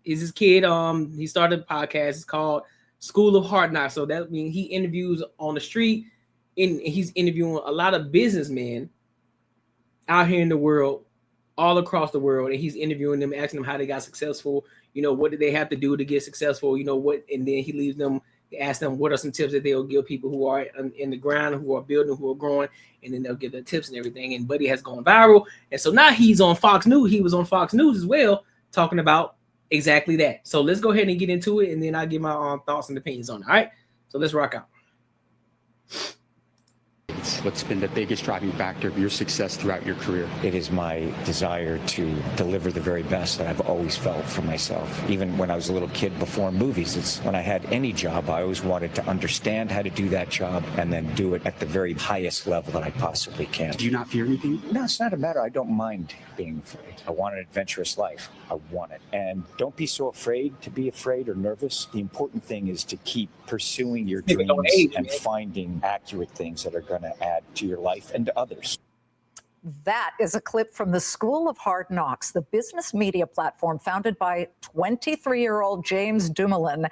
is this kid. He started a podcast. It's called School of Hard Knocks. So that means he interviews on the street, and he's interviewing a lot of businessmen out here in the world, all across the world, and he's interviewing them, asking them how they got successful. You know, what did they have to do to get successful? You know what, and then he leaves them, ask them what are some tips that they'll give people who are in the ground, who are building, who are growing, and then they'll give the tips and everything. And Buddy has gone viral, and so now he's on Fox News. He was on Fox News as well, talking about exactly that. So let's go ahead and get into it, and then I'll give my thoughts and opinions on it. All right, so let's rock out. What's been the biggest driving factor of your success throughout your career? It is my desire to deliver the very best that I've always felt for myself. Even when I was a little kid before movies, it's when I had any job, I always wanted to understand how to do that job and then do it at the very highest level that I possibly can. Do you not fear anything? No, it's not a matter. I don't mind being afraid. I want an adventurous life. I want it. And don't be so afraid to be afraid or nervous. The important thing is to keep pursuing your dreams and finding accurate things that are going to add to your life and to others. That is a clip from the School of Hard Knocks, the business media platform founded by 23-year-old James Dumoulin,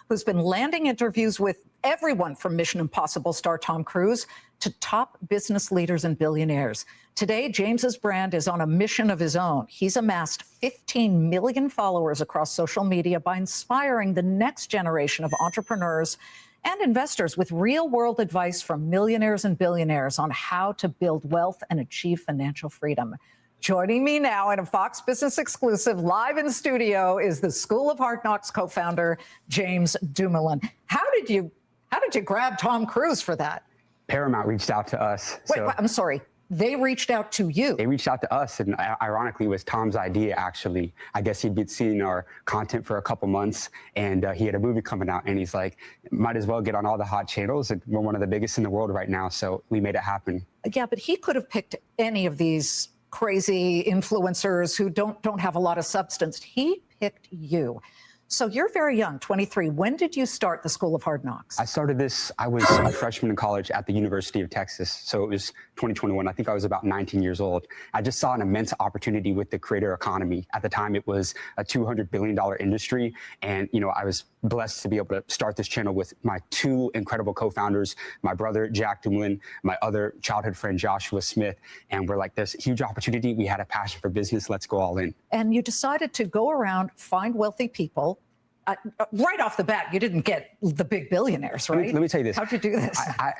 who's been landing interviews with everyone from Mission Impossible star Tom Cruise to top business leaders and billionaires. Today, James's brand is on a mission of his own. He's amassed 15 million followers across social media by inspiring the next generation of entrepreneurs and investors with real-world advice from millionaires and billionaires on how to build wealth and achieve financial freedom. Joining me now in a Fox Business exclusive live in studio is the School of Hard Knocks co-founder, James Dumoulin. How did you grab Tom Cruise for that? Paramount reached out to us. Wait, I'm sorry. They reached out to you. They reached out to us, and ironically, it was Tom's idea, actually. I guess he'd been seeing our content for a couple months, and he had a movie coming out, and he's like, might as well get on all the hot channels. And we're one of the biggest in the world right now, so we made it happen. Yeah, but he could have picked any of these crazy influencers who don't have a lot of substance. He picked you. So you're very young, 23. When did you start the School of Hard Knocks? I started this, I was a freshman in college at the University of Texas. So it was 2021. I think I was about 19 years old. I just saw an immense opportunity with the creator economy. At the time, it was a $200 billion industry. And, you know, I was blessed to be able to start this channel with my two incredible co-founders, my brother, Jack Dumoulin, my other childhood friend, Joshua Smith. And we're like, this huge opportunity. We had a passion for business. Let's go all in. And you decided to go around, find wealthy people. Right off the bat, you didn't get the big billionaires, right? Let me tell you this. How'd you do this?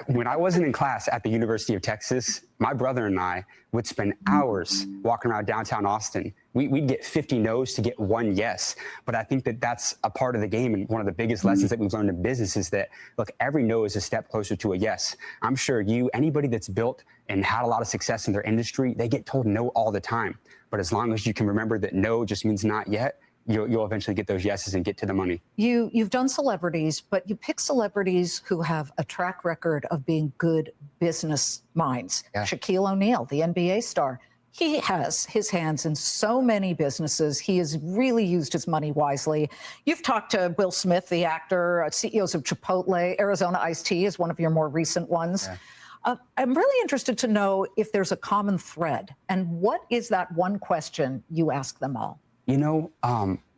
When I wasn't in class at the University of Texas, my brother and I would spend hours walking around downtown Austin. We'd get 50 no's to get one yes. But I think that that's a part of the game. And one of the biggest lessons that we've learned in business is that, look, every no is a step closer to a yes. I'm sure anybody that's built and had a lot of success in their industry, they get told no all the time. But as long as you can remember that no just means not yet, you'll eventually get those yeses and get to the money. You've done celebrities, but you pick celebrities who have a track record of being good business minds. Yeah. Shaquille O'Neal, the NBA star, he has his hands in so many businesses. He has really used his money wisely. You've talked to Will Smith, the actor, CEOs of Chipotle. Arizona Iced Tea is one of your more recent ones. Yeah. I'm really interested to know if there's a common thread, and what is that one question you ask them all? You know,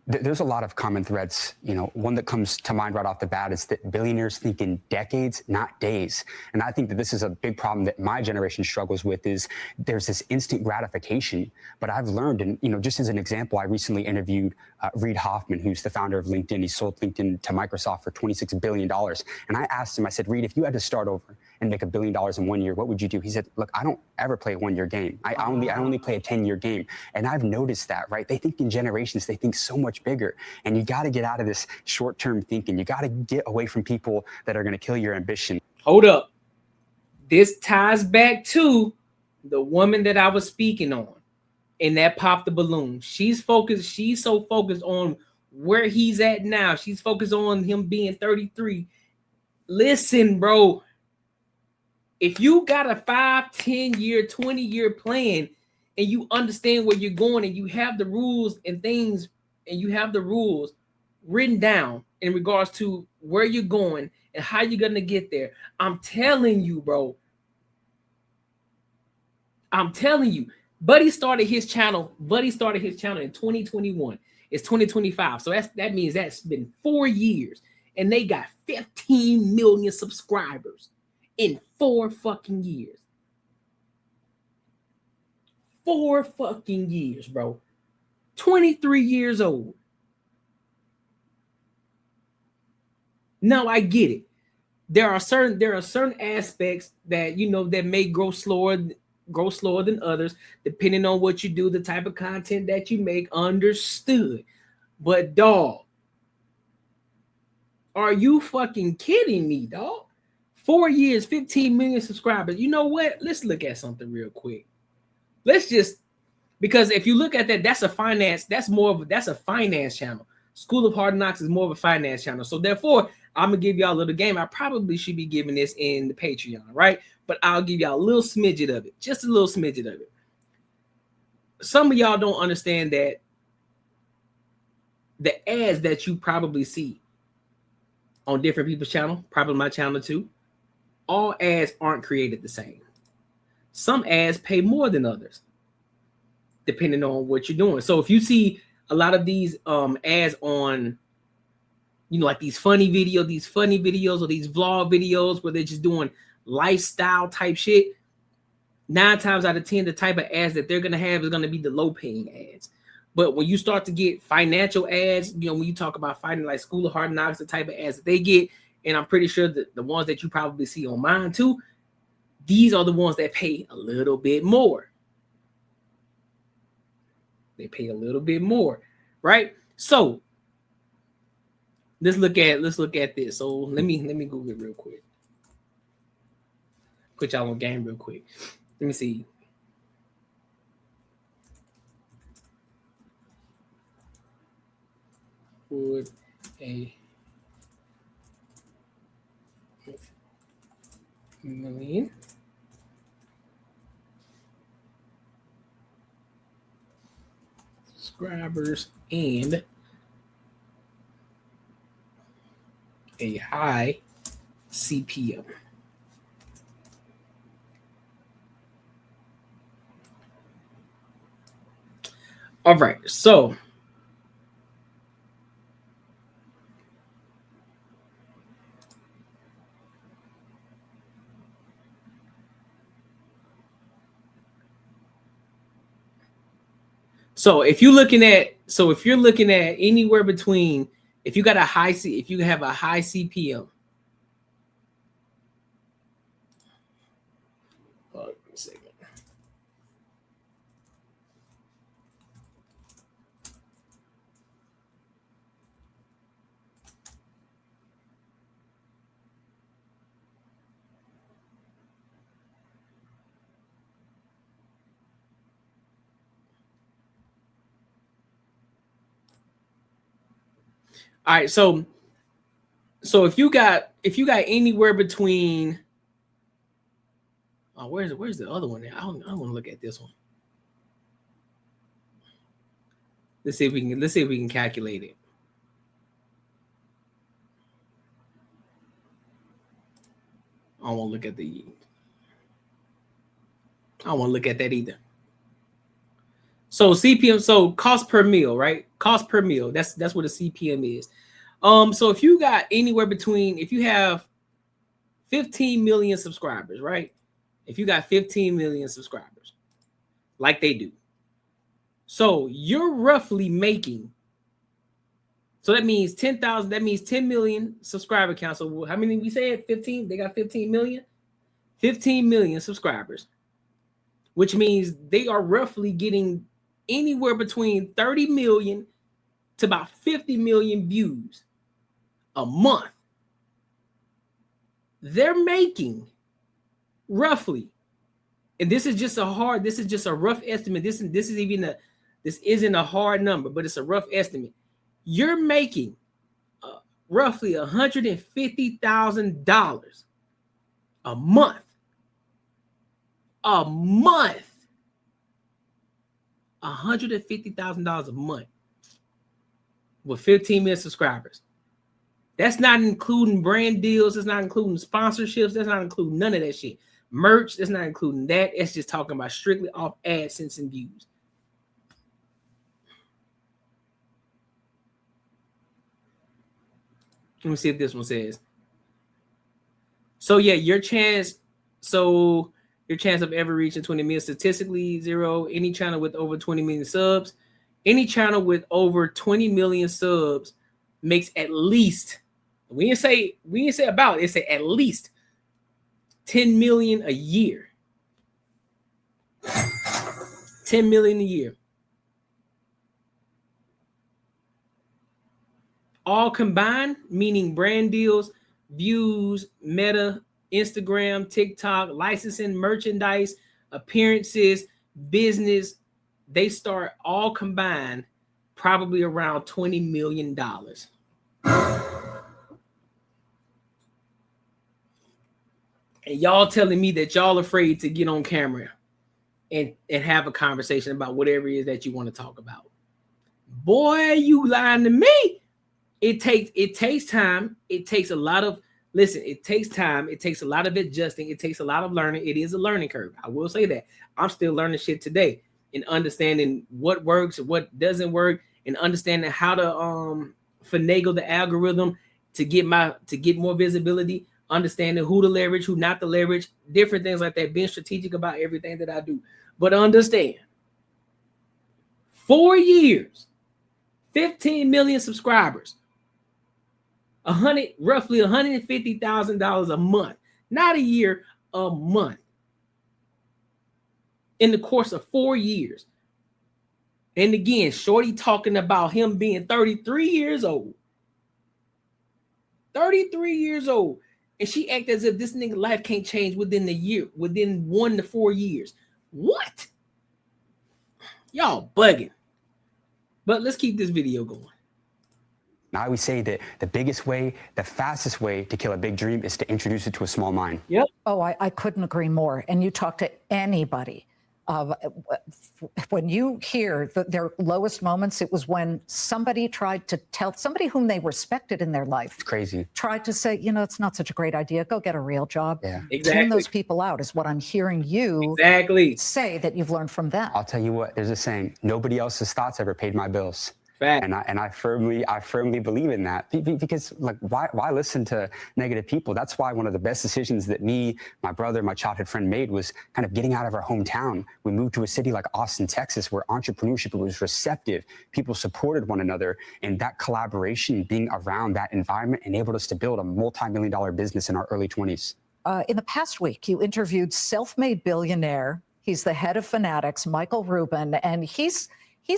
there's a lot of common threads. You know, one that comes to mind right off the bat is that billionaires think in decades, not days. And I think that this is a big problem that my generation struggles with, is there's this instant gratification. But I've learned, and, you know, just as an example, I recently interviewed Reid Hoffman, who's the founder of LinkedIn. He sold LinkedIn to Microsoft for $26 billion. And I asked him, I said, Reid, if you had to start over and make $1 billion in 1 year, what would you do? He said, look, I don't ever play a 1-year game. I only play a 10-year game. And I've noticed that, right? They think in generations, they think so much bigger. And you got to get out of this short-term thinking. You got to get away from people that are going to kill your ambition. Hold up. This ties back to the woman that I was speaking on, and that popped the balloon. She's focused. She's so focused on where he's at now. She's focused on him being 33. Listen, bro. If you got a 5, 10-year, 20-year plan, and you understand where you're going, and you have the rules and things, and you have the rules written down in regards to where you're going and how you're going to get there, I'm telling you, bro. I'm telling you. Buddy started his channel in 2021. It's 2025. So that means that's been 4 years. And they got 15 million subscribers in 4 fucking years. 4 fucking years, bro. 23 years old. Now I get it. There are certain aspects that that may grow slower than others, depending on what you do, the type of content that you make. Understood. But dog, are you fucking kidding me, dog? 4 years, 15 million subscribers. You know what? Let's look at something real quick. Because if you look at that, that's a finance channel. School of Hard Knocks is more of a finance channel. So therefore, I'm gonna give y'all a little game. I probably should be giving this in the Patreon, right? But I'll give y'all a little smidget of it, just a little smidget of it. Some of y'all don't understand that the ads that you probably see on different people's channel, probably my channel too, all ads aren't created the same. Some ads pay more than others, depending on what you're doing. So if you see a lot of these ads on, like these funny videos or these vlog videos where they're just doing lifestyle type shit, 9 times out of 10, the type of ads that they're going to have is going to be the low paying ads. But when you start to get financial ads, when you talk about fighting like School of Hard Knocks, the type of ads that they get, and I'm pretty sure that the ones that you probably see on mine too, these are the ones that pay a little bit more. They pay a little bit more, right? So let's look at this. So let me Google it real quick. Put y'all on game real quick. Let me see. Would a million subscribers and a high CPM. All right, so if you're looking at anywhere between, if you have a high CPM, hold on a second. All right, so if you got anywhere between, where's the other one? I want to look at this one. Let's see if we can calculate it. I don't want to look at that either. So CPM, so cost per meal, right? Cost per meal. That's what a CPM is. So if you got anywhere between, if you have 15 million subscribers, right? If you got 15 million subscribers, like they do, so you're roughly making. So that means 10,000. That means 10 million subscriber count. So how many we said? 15. They got 15 million. 15 million subscribers, which means they are roughly getting anywhere between 30 million to about 50 million views a month. They're making roughly, and this is just a rough estimate. This isn't a hard number, but it's a rough estimate. You're making roughly $150,000 a month. A month. $150,000 a month with 15 million subscribers. That's not including brand deals. That's not including sponsorships. That's not including none of that shit. Merch, that's not including that. It's just talking about strictly off AdSense and views. Let me see if this one says. So yeah, your chance of ever reaching 20 million, statistically 0. Any channel with over 20 million subs, any channel with over 20 million subs makes at least, we didn't say about, it said at least 10 million a year. 10 million a year. All combined, meaning brand deals, views, Meta, Instagram, TikTok, licensing, merchandise, appearances, business, they start all combined probably around $20 million. And y'all telling me that y'all afraid to get on camera and have a conversation about whatever it is that you want to talk about. Boy, you lying to me. It takes time. It takes a lot of, listen, it takes time. It takes a lot of adjusting. It takes a lot of learning. It is a learning curve. I will say that. I'm still learning shit today and understanding what works and what doesn't work and understanding how to finagle the algorithm to get more visibility, understanding who to leverage, who not to leverage, different things like that, being strategic about everything that I do. But understand, 4 years, 15 million subscribers, roughly $150,000 a month, not a year, a month, in the course of 4 years. And again, Shorty talking about him being 33 years old. 33 years old. And she act as if this nigga life can't change within the year, within 1 to 4 years. What? Y'all bugging. But let's keep this video going. I always say that the biggest way, the fastest way to kill a big dream is to introduce it to a small mind. Yep. Oh, I couldn't agree more. And you talk to anybody. When you hear their lowest moments, it was when somebody tried to tell somebody whom they respected in their life. It's crazy. Tried to say, you know, it's not such a great idea. Go get a real job. Yeah. Exactly. Tune those people out is what I'm hearing you say that you've learned from them. I'll tell you what, there's a saying, nobody else's thoughts ever paid my bills. Fact. And I firmly believe in that, because like why listen to negative people? That's why one of the best decisions that me, my brother, my childhood friend made was kind of getting out of our hometown. We moved to a city like Austin, Texas, where entrepreneurship was receptive. People supported one another, and that collaboration, being around that environment, enabled us to build a multi-million-dollar business in our early 20s. In the past week, you interviewed self-made billionaire. He's the head of Fanatics, Michael Rubin, and he's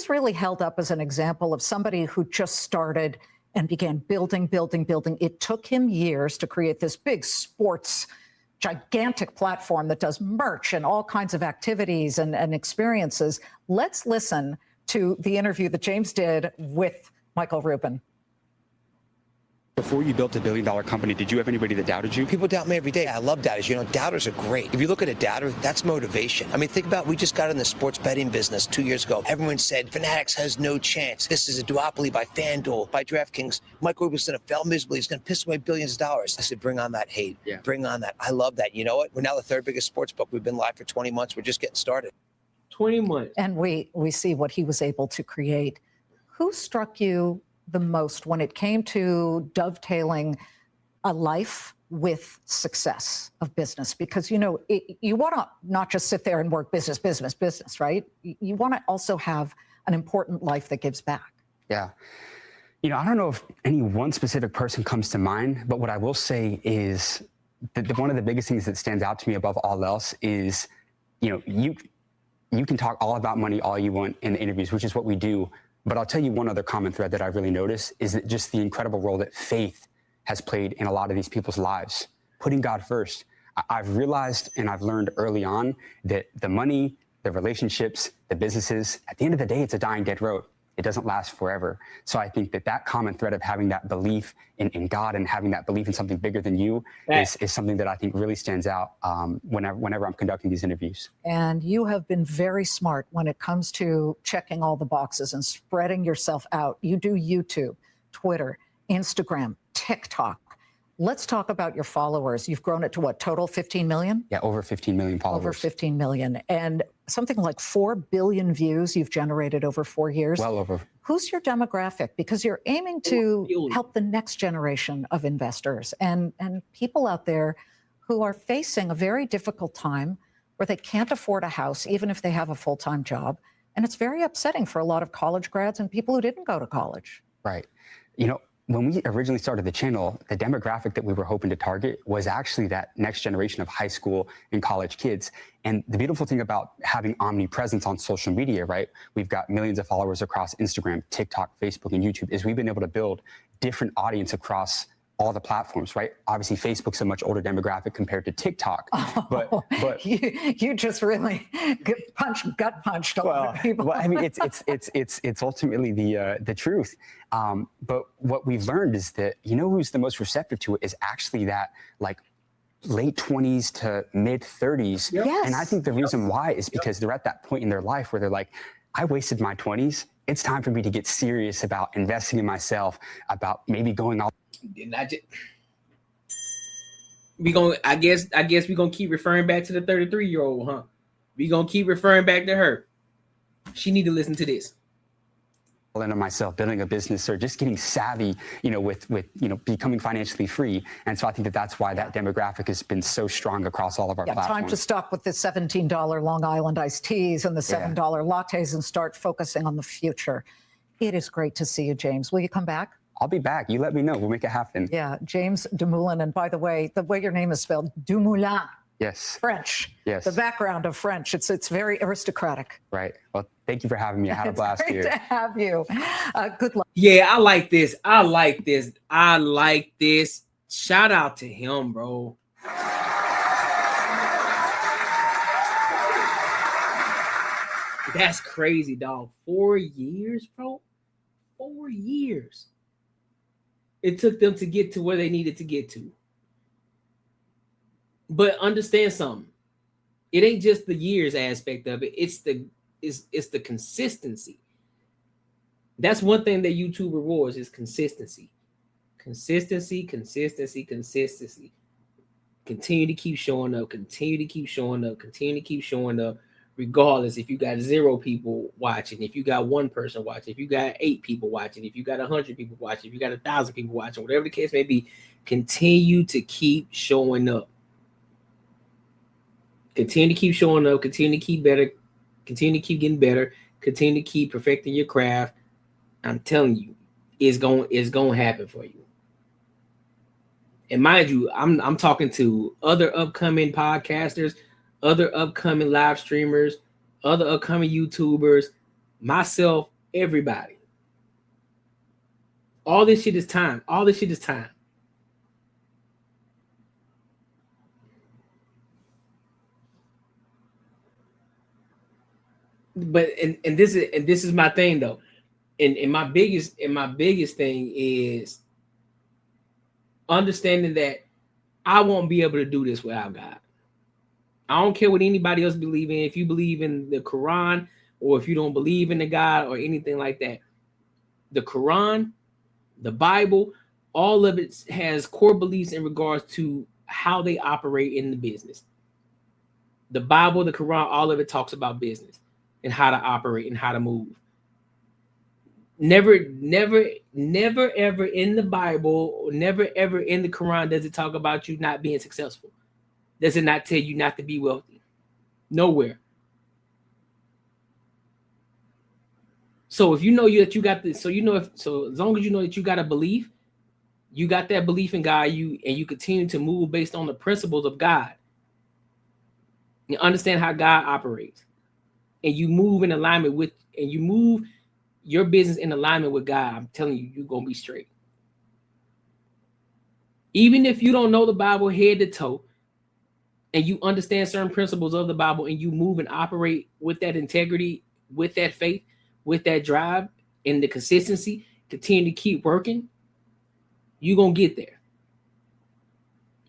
really held up as an example of somebody who just started and began building. It took him years to create this big sports, gigantic platform that does merch and all kinds of activities and experiences. Let's listen to the interview that James did with Michael Rubin. Before you built $1 billion company, did you have anybody that doubted you? People doubt me every day. I love doubters. You know, doubters are great. If you look at a doubter, that's motivation. I mean, think about, we just got in the sports betting business 2 years ago. Everyone said, Fanatics has no chance. This is a duopoly by FanDuel, by DraftKings. Michael Rubin's going to fail miserably. He's going to piss away billions of dollars. I said, bring on that hate. Yeah. Bring on that. I love that. You know what? We're now the third biggest sports book. We've been live for 20 months. We're just getting started. 20 months. And we see what he was able to create. Who struck you the most when it came to dovetailing a life with success of business? Because, you know, you want to not just sit there and work business, right? You want to also have an important life that gives back. Yeah. You know, I don't know if any one specific person comes to mind, but what I will say is that one of the biggest things that stands out to me above all else is, you know, you can talk all about money all you want in the interviews, which is what we do. But I'll tell you one other common thread that I've really noticed is that just the incredible role that faith has played in a lot of these people's lives. Putting God first. I've realized and I've learned early on that the money, the relationships, the businesses, at the end of the day, it's a dying dead road. It doesn't last forever. So I think that common thread of having that belief in God and having that belief in something bigger than you is something that I think really stands out whenever I'm conducting these interviews. And you have been very smart when it comes to checking all the boxes and spreading yourself out. You do YouTube, Twitter, Instagram, TikTok. Let's talk about your followers. You've grown it to what, total 15 million? Yeah, over 15 million followers. Over 15 million. And something like 4 billion views you've generated over 4 years. Well over Who's your demographic? Because you're aiming to help the next generation of investors and people out there who are facing a very difficult time where they can't afford a house, even if they have a full-time job. And it's very upsetting for a lot of college grads and people who didn't go to college. Right. You know, when we originally started the channel, the demographic that we were hoping to target was actually that next generation of high school and college kids. And the beautiful thing about having omnipresence on social media, right? We've got millions of followers across Instagram, TikTok, Facebook, and YouTube, is we've been able to build different audience across all the platforms, right? Obviously, Facebook's a much older demographic compared to TikTok, but you just really gut punched a lot of people. Well, I mean, it's ultimately the truth. But what we've learned is that, you know, who's the most receptive to it is actually that like late 20s to mid 30s. Yes. And I think the reason why is because they're at that point in their life where they're like, I wasted my 20s. It's time for me to get serious about investing in myself, about maybe going all. I guess we're gonna keep referring back to the 33-year-old, huh? We're gonna keep referring back to her. She need to listen to this. Into myself, building a business, or just getting savvy, you know, with you know, becoming financially free. And so I think that that's why that demographic has been so strong across all of our platforms. Time to stop with the $17 Long Island iced teas and the $7 lattes and start focusing on the future. It is great to see you, James. Will you come back? I'll be back. You let me know. We'll make it happen. Yeah, James Dumoulin. And by the way your name is spelled, Dumoulin. Yes. French. Yes. The background of French. It's very aristocratic. Right. Well, thank you for having me. I had a blast great here. To have you. Good luck. Yeah, I like this. I like this. Shout out to him, bro. That's crazy, dog. 4 years, bro. 4 years. It took them to get to where they needed to get to. But understand something. It ain't just the years aspect of it. It's the consistency. That's one thing that YouTube rewards is consistency. Consistency. Continue to keep showing up. Regardless if you got 0 people watching, if you got 1 person watching, if you got 8 people watching, if you got 100 people watching, if you got 1,000 people watching, whatever the case may be, continue to keep showing up. Continue to keep showing up. Continue to keep better. Continue to keep getting better. Continue to keep perfecting your craft. I'm telling you, it's going to happen for you. And mind you, I'm talking to other upcoming podcasters, other upcoming live streamers, other upcoming YouTubers, myself, everybody. All this shit is time. But and this is my thing though. And my biggest thing is understanding that I won't be able to do this without God. I don't care what anybody else believe in. If you believe in the Quran or if you don't believe in the God or anything like that, the Quran, the Bible, all of it has core beliefs in regards to how they operate in the business. The Bible, the Quran, all of it talks about business and how to operate and how to move. Never, ever in the Bible, never, ever in the Quran does it talk about you not being successful. Does it not tell you not to be wealthy? Nowhere. So if you know that you got this, so as long as you know that you got a belief, you got that belief in God, you continue to move based on the principles of God. You understand how God operates, and you move in alignment with, and you move your business in alignment with God. I'm telling you, you're gonna be straight. Even if you don't know the Bible head to toe, and you understand certain principles of the Bible, and you move and operate with that integrity, with that faith, with that drive, and the consistency, continue to keep working, you're gonna get there.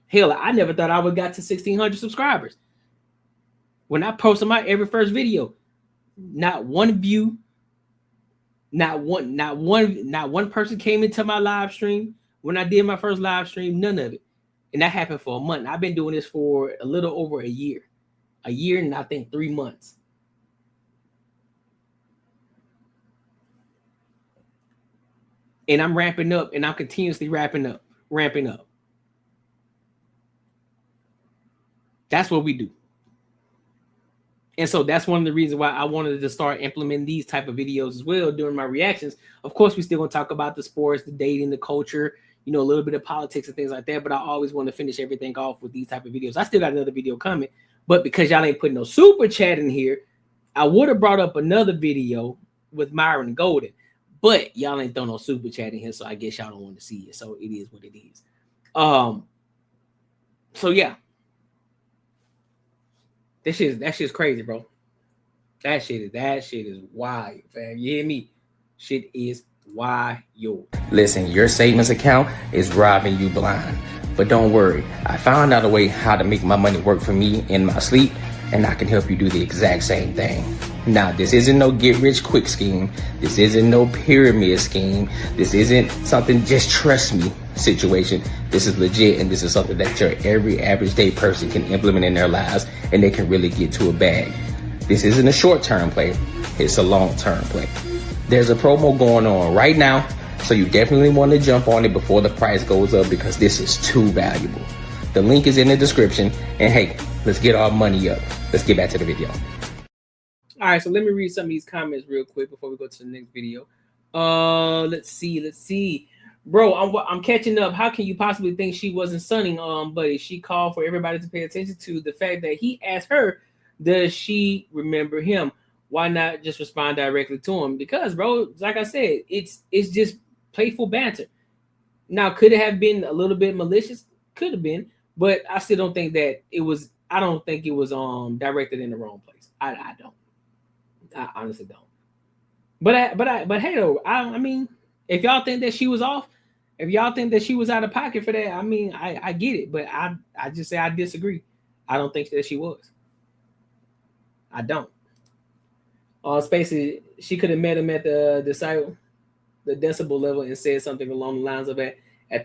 Hell, I never thought I would got to 1,600 subscribers. When I posted my every first video, not one view, not one person came into my live stream. When I did my first live stream, none of it. And that happened for a month. I've been doing this for a little over a year and I think 3 months. and I'm ramping up, and I'm continuously ramping up. That's what we do. And so that's one of the reasons why I wanted to start implementing these type of videos as well during my reactions. Of course, we still going to talk about the sports, the dating, the culture, you know, a little bit of politics and things like that. But I always want to finish everything off with these type of videos. I still got another video coming, but because y'all ain't putting no super chat in here, I would have brought up another video with Myron Golden, but y'all ain't throwing no super chat in here, so I guess y'all don't want to see it. So it is what it is. So yeah. That shit's crazy, bro. That shit is wild, fam. You hear me? Shit is wild. Listen, your savings account is robbing you blind. But don't worry. I found out a way how to make my money work for me in my sleep, and I can help you do the exact same thing. Now, this isn't no get-rich-quick scheme. This isn't no pyramid scheme. This isn't something just trust me situation. This is legit, and this is something that your every average day person can implement in their lives, and they can really get to a bag. This isn't a short-term play. It's a long-term play. There's a promo going on right now, so you definitely want to jump on it before the price goes up because this is too valuable. The link is in the description, and hey, let's get our money up. Let's get back to the video. All right, so let me read some of these comments real quick before we go to the next video. Let's see. Bro, I'm catching up. How can you possibly think she wasn't sunning buddy? She called for everybody to pay attention to the fact that he asked her, does she remember him? Why not just respond directly to him? Because, bro, like I said, it's just playful banter. Now, could it have been a little bit malicious? Could have been, but I still don't think that it was. I don't think it was directed in the wrong place. I don't. I honestly don't. But hey, though, I mean, if y'all think that she was off, if y'all think that she was out of pocket for that, I mean, I get it, but I just say I disagree. I don't think that she was. I don't. Spacey, she could have met him at the decibel level and said something along the lines of at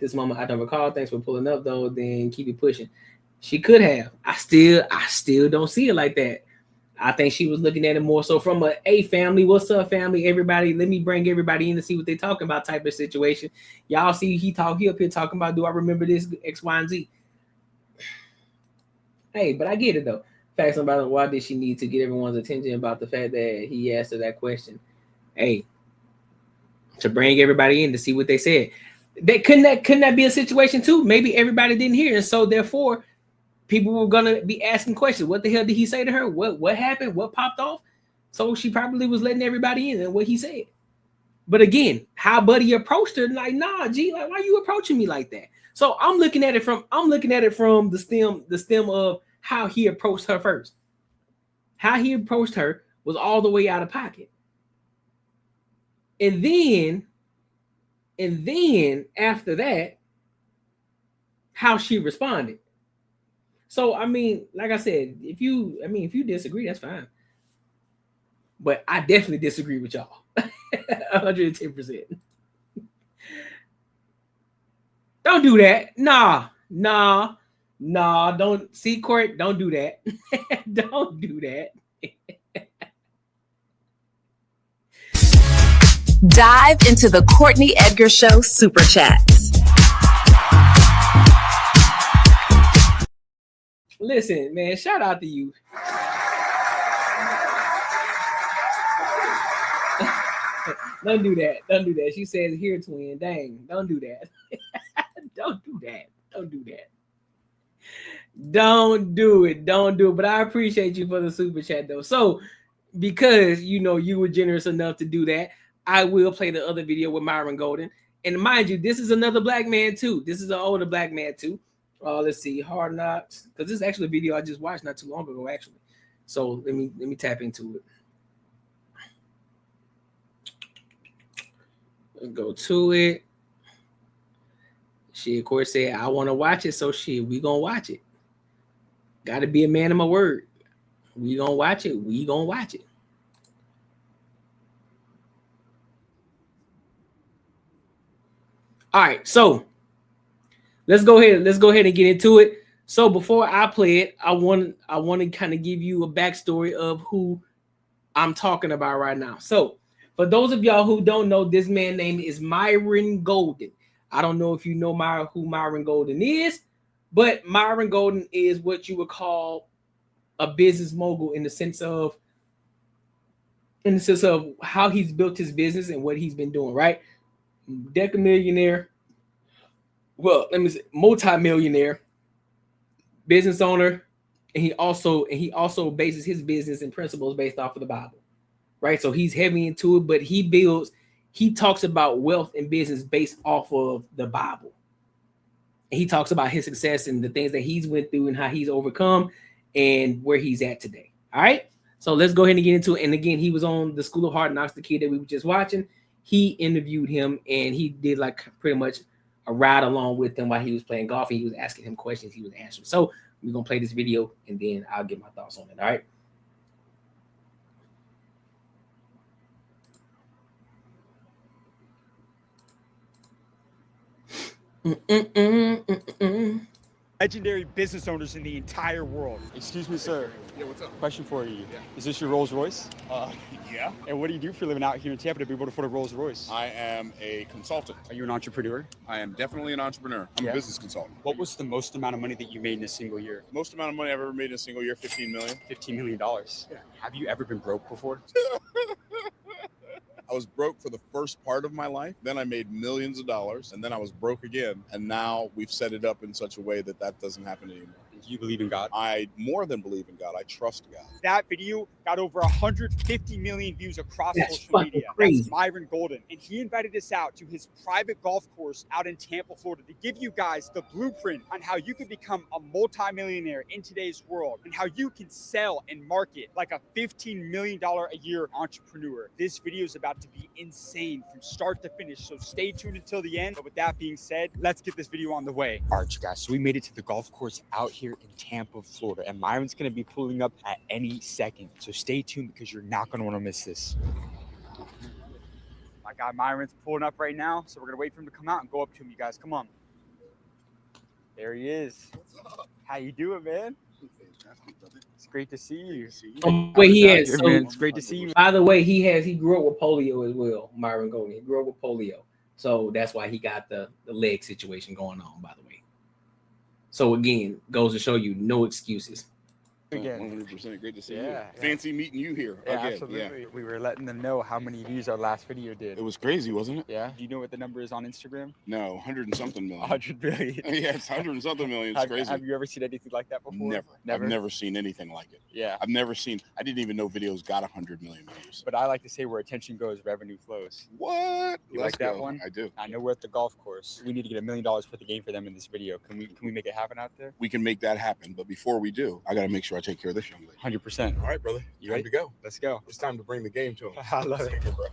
this moment I don't recall. Thanks for pulling up though. Then keep it pushing. She could have. I still don't see it like that. I think she was looking at it more so from a family. What's up, family? Everybody, let me bring everybody in to see what they're talking about type of situation. Y'all see he up here talking about, do I remember this X, Y, and Z? Hey, but I get it though. Facts about why did she need to get everyone's attention about the fact that he asked her that question? Hey, to bring everybody in to see what they said. Couldn't that be a situation too? Maybe everybody didn't hear, and so therefore people were gonna be asking questions. What the hell did he say to her? What happened? What popped off? So she probably was letting everybody in and what he said. But again, how Buddy approached her, like, nah, G, like, why you approaching me like that? So I'm looking at it from the stem of how he approached her first. How he approached her was all the way out of pocket. And then after that, how she responded. So, I mean, like I said, if you disagree, that's fine. But I definitely disagree with y'all. 110%. Don't do that. Nah. Don't see Court. Don't do that. Don't do that. Dive into the Courtnee Edgar Show Super Chats. Listen, man, shout out to you. Don't do that. Don't do that. She says here, twin. Dang, don't do that. Don't do that. Don't do that. Don't do it. Don't do it. But I appreciate you for the super chat, though. So, because you were generous enough to do that, I will play the other video with Myron Golden. And mind you, this is another black man too. This is an older black man too. Let's see, Hard Knocks, because this is actually a video I just watched not too long ago, actually. So let me tap into it. Let's go to it. She of course said, I want to watch it, so shit, we gonna watch it. Gotta be a man of my word. We gonna watch it. We gonna watch it. All right, so let's go ahead and get into it. So before I play it, I want to kind of give you a backstory of who I'm talking about right now. So For those of y'all who don't know, this man's name is Myron Golden. I don't know if you know who Myron Golden is, but Myron Golden is what you would call a business mogul in the sense of how he's built his business and what he's been doing, right? Decamillionaire. Well, let me say multi-millionaire, business owner, and he also bases his business and principles based off of the Bible, right? So he's heavy into it, but he talks about wealth and business based off of the Bible. And he talks about his success and the things that he's went through and how he's overcome and where he's at today. All right. So let's go ahead and get into it. And again, he was on the School of Hard Knocks, the kid that we were just watching. He interviewed him and he did like pretty much a ride along with him while he was playing golf. And he was asking him questions he was answering. So we're going to play this video and then I'll get my thoughts on it. All right. Legendary business owners in the entire world. Excuse me, sir. Yeah, what's up? Question for you. Yeah. Is this your Rolls Royce? Yeah. And what do you do for a living out here in Tampa to be able to afford a Rolls Royce? I am a consultant. Are you an entrepreneur? I am definitely an entrepreneur. I'm a business consultant. What was the most amount of money that you made in a single year? Most amount of money I've ever made in a single year, $15 million. $15 million. Yeah. Have you ever been broke before? I was broke for the first part of my life. Then I made millions of dollars and then I was broke again. And now we've set it up in such a way that that doesn't happen anymore. Do you believe in God? I more than believe in God. I trust God. That video got over 150 million views across That's social fucking media. crazy. That's Myron Golden. And he invited us out to his private golf course out in Tampa, Florida to give you guys the blueprint on how you can become a multimillionaire in today's world and how you can sell and market like a $15 million a year entrepreneur. This video is about to be insane from start to finish. So stay tuned until the end. But with that being said, let's get this video on the way. All right, you guys. So we made it to the golf course out here in Tampa, Florida, and Myron's going to be pulling up at any second. So stay tuned because you're not going to want to miss this. My guy Myron's pulling up right now, so we're going to wait for him to come out and go up to him, you guys. Come on. There he is. What's up? How you doing, man? It's great to see you. It's great to see you. By the way, he grew up with polio as well, Myron Golden. He grew up with polio. So that's why he got the leg situation going on, by the way. So again, goes to show you no excuses. Again. 100% great to see you. Yeah. Fancy meeting you here again. Absolutely. Yeah. We were letting them know how many views our last video did. It was crazy, wasn't it? Yeah. Do you know what the number is on Instagram? No, 100 and something million. 100 million. Yeah, it's 100 and something million. It's crazy. Have you ever seen anything like that before? Never. I've never seen anything like it. Yeah. I didn't even know videos got 100 million views. But I like to say where attention goes, revenue flows. What? You like that one? I do. I know we're at the golf course. We need to get $1 million for the game for them in this video. Can we make it happen out there? We can make that happen. But before we do, I got to make sure I take care of this young lady. 100%. All right, brother. You Time ready to go. Let's go. It's time to bring the game to him. I love it. Bro.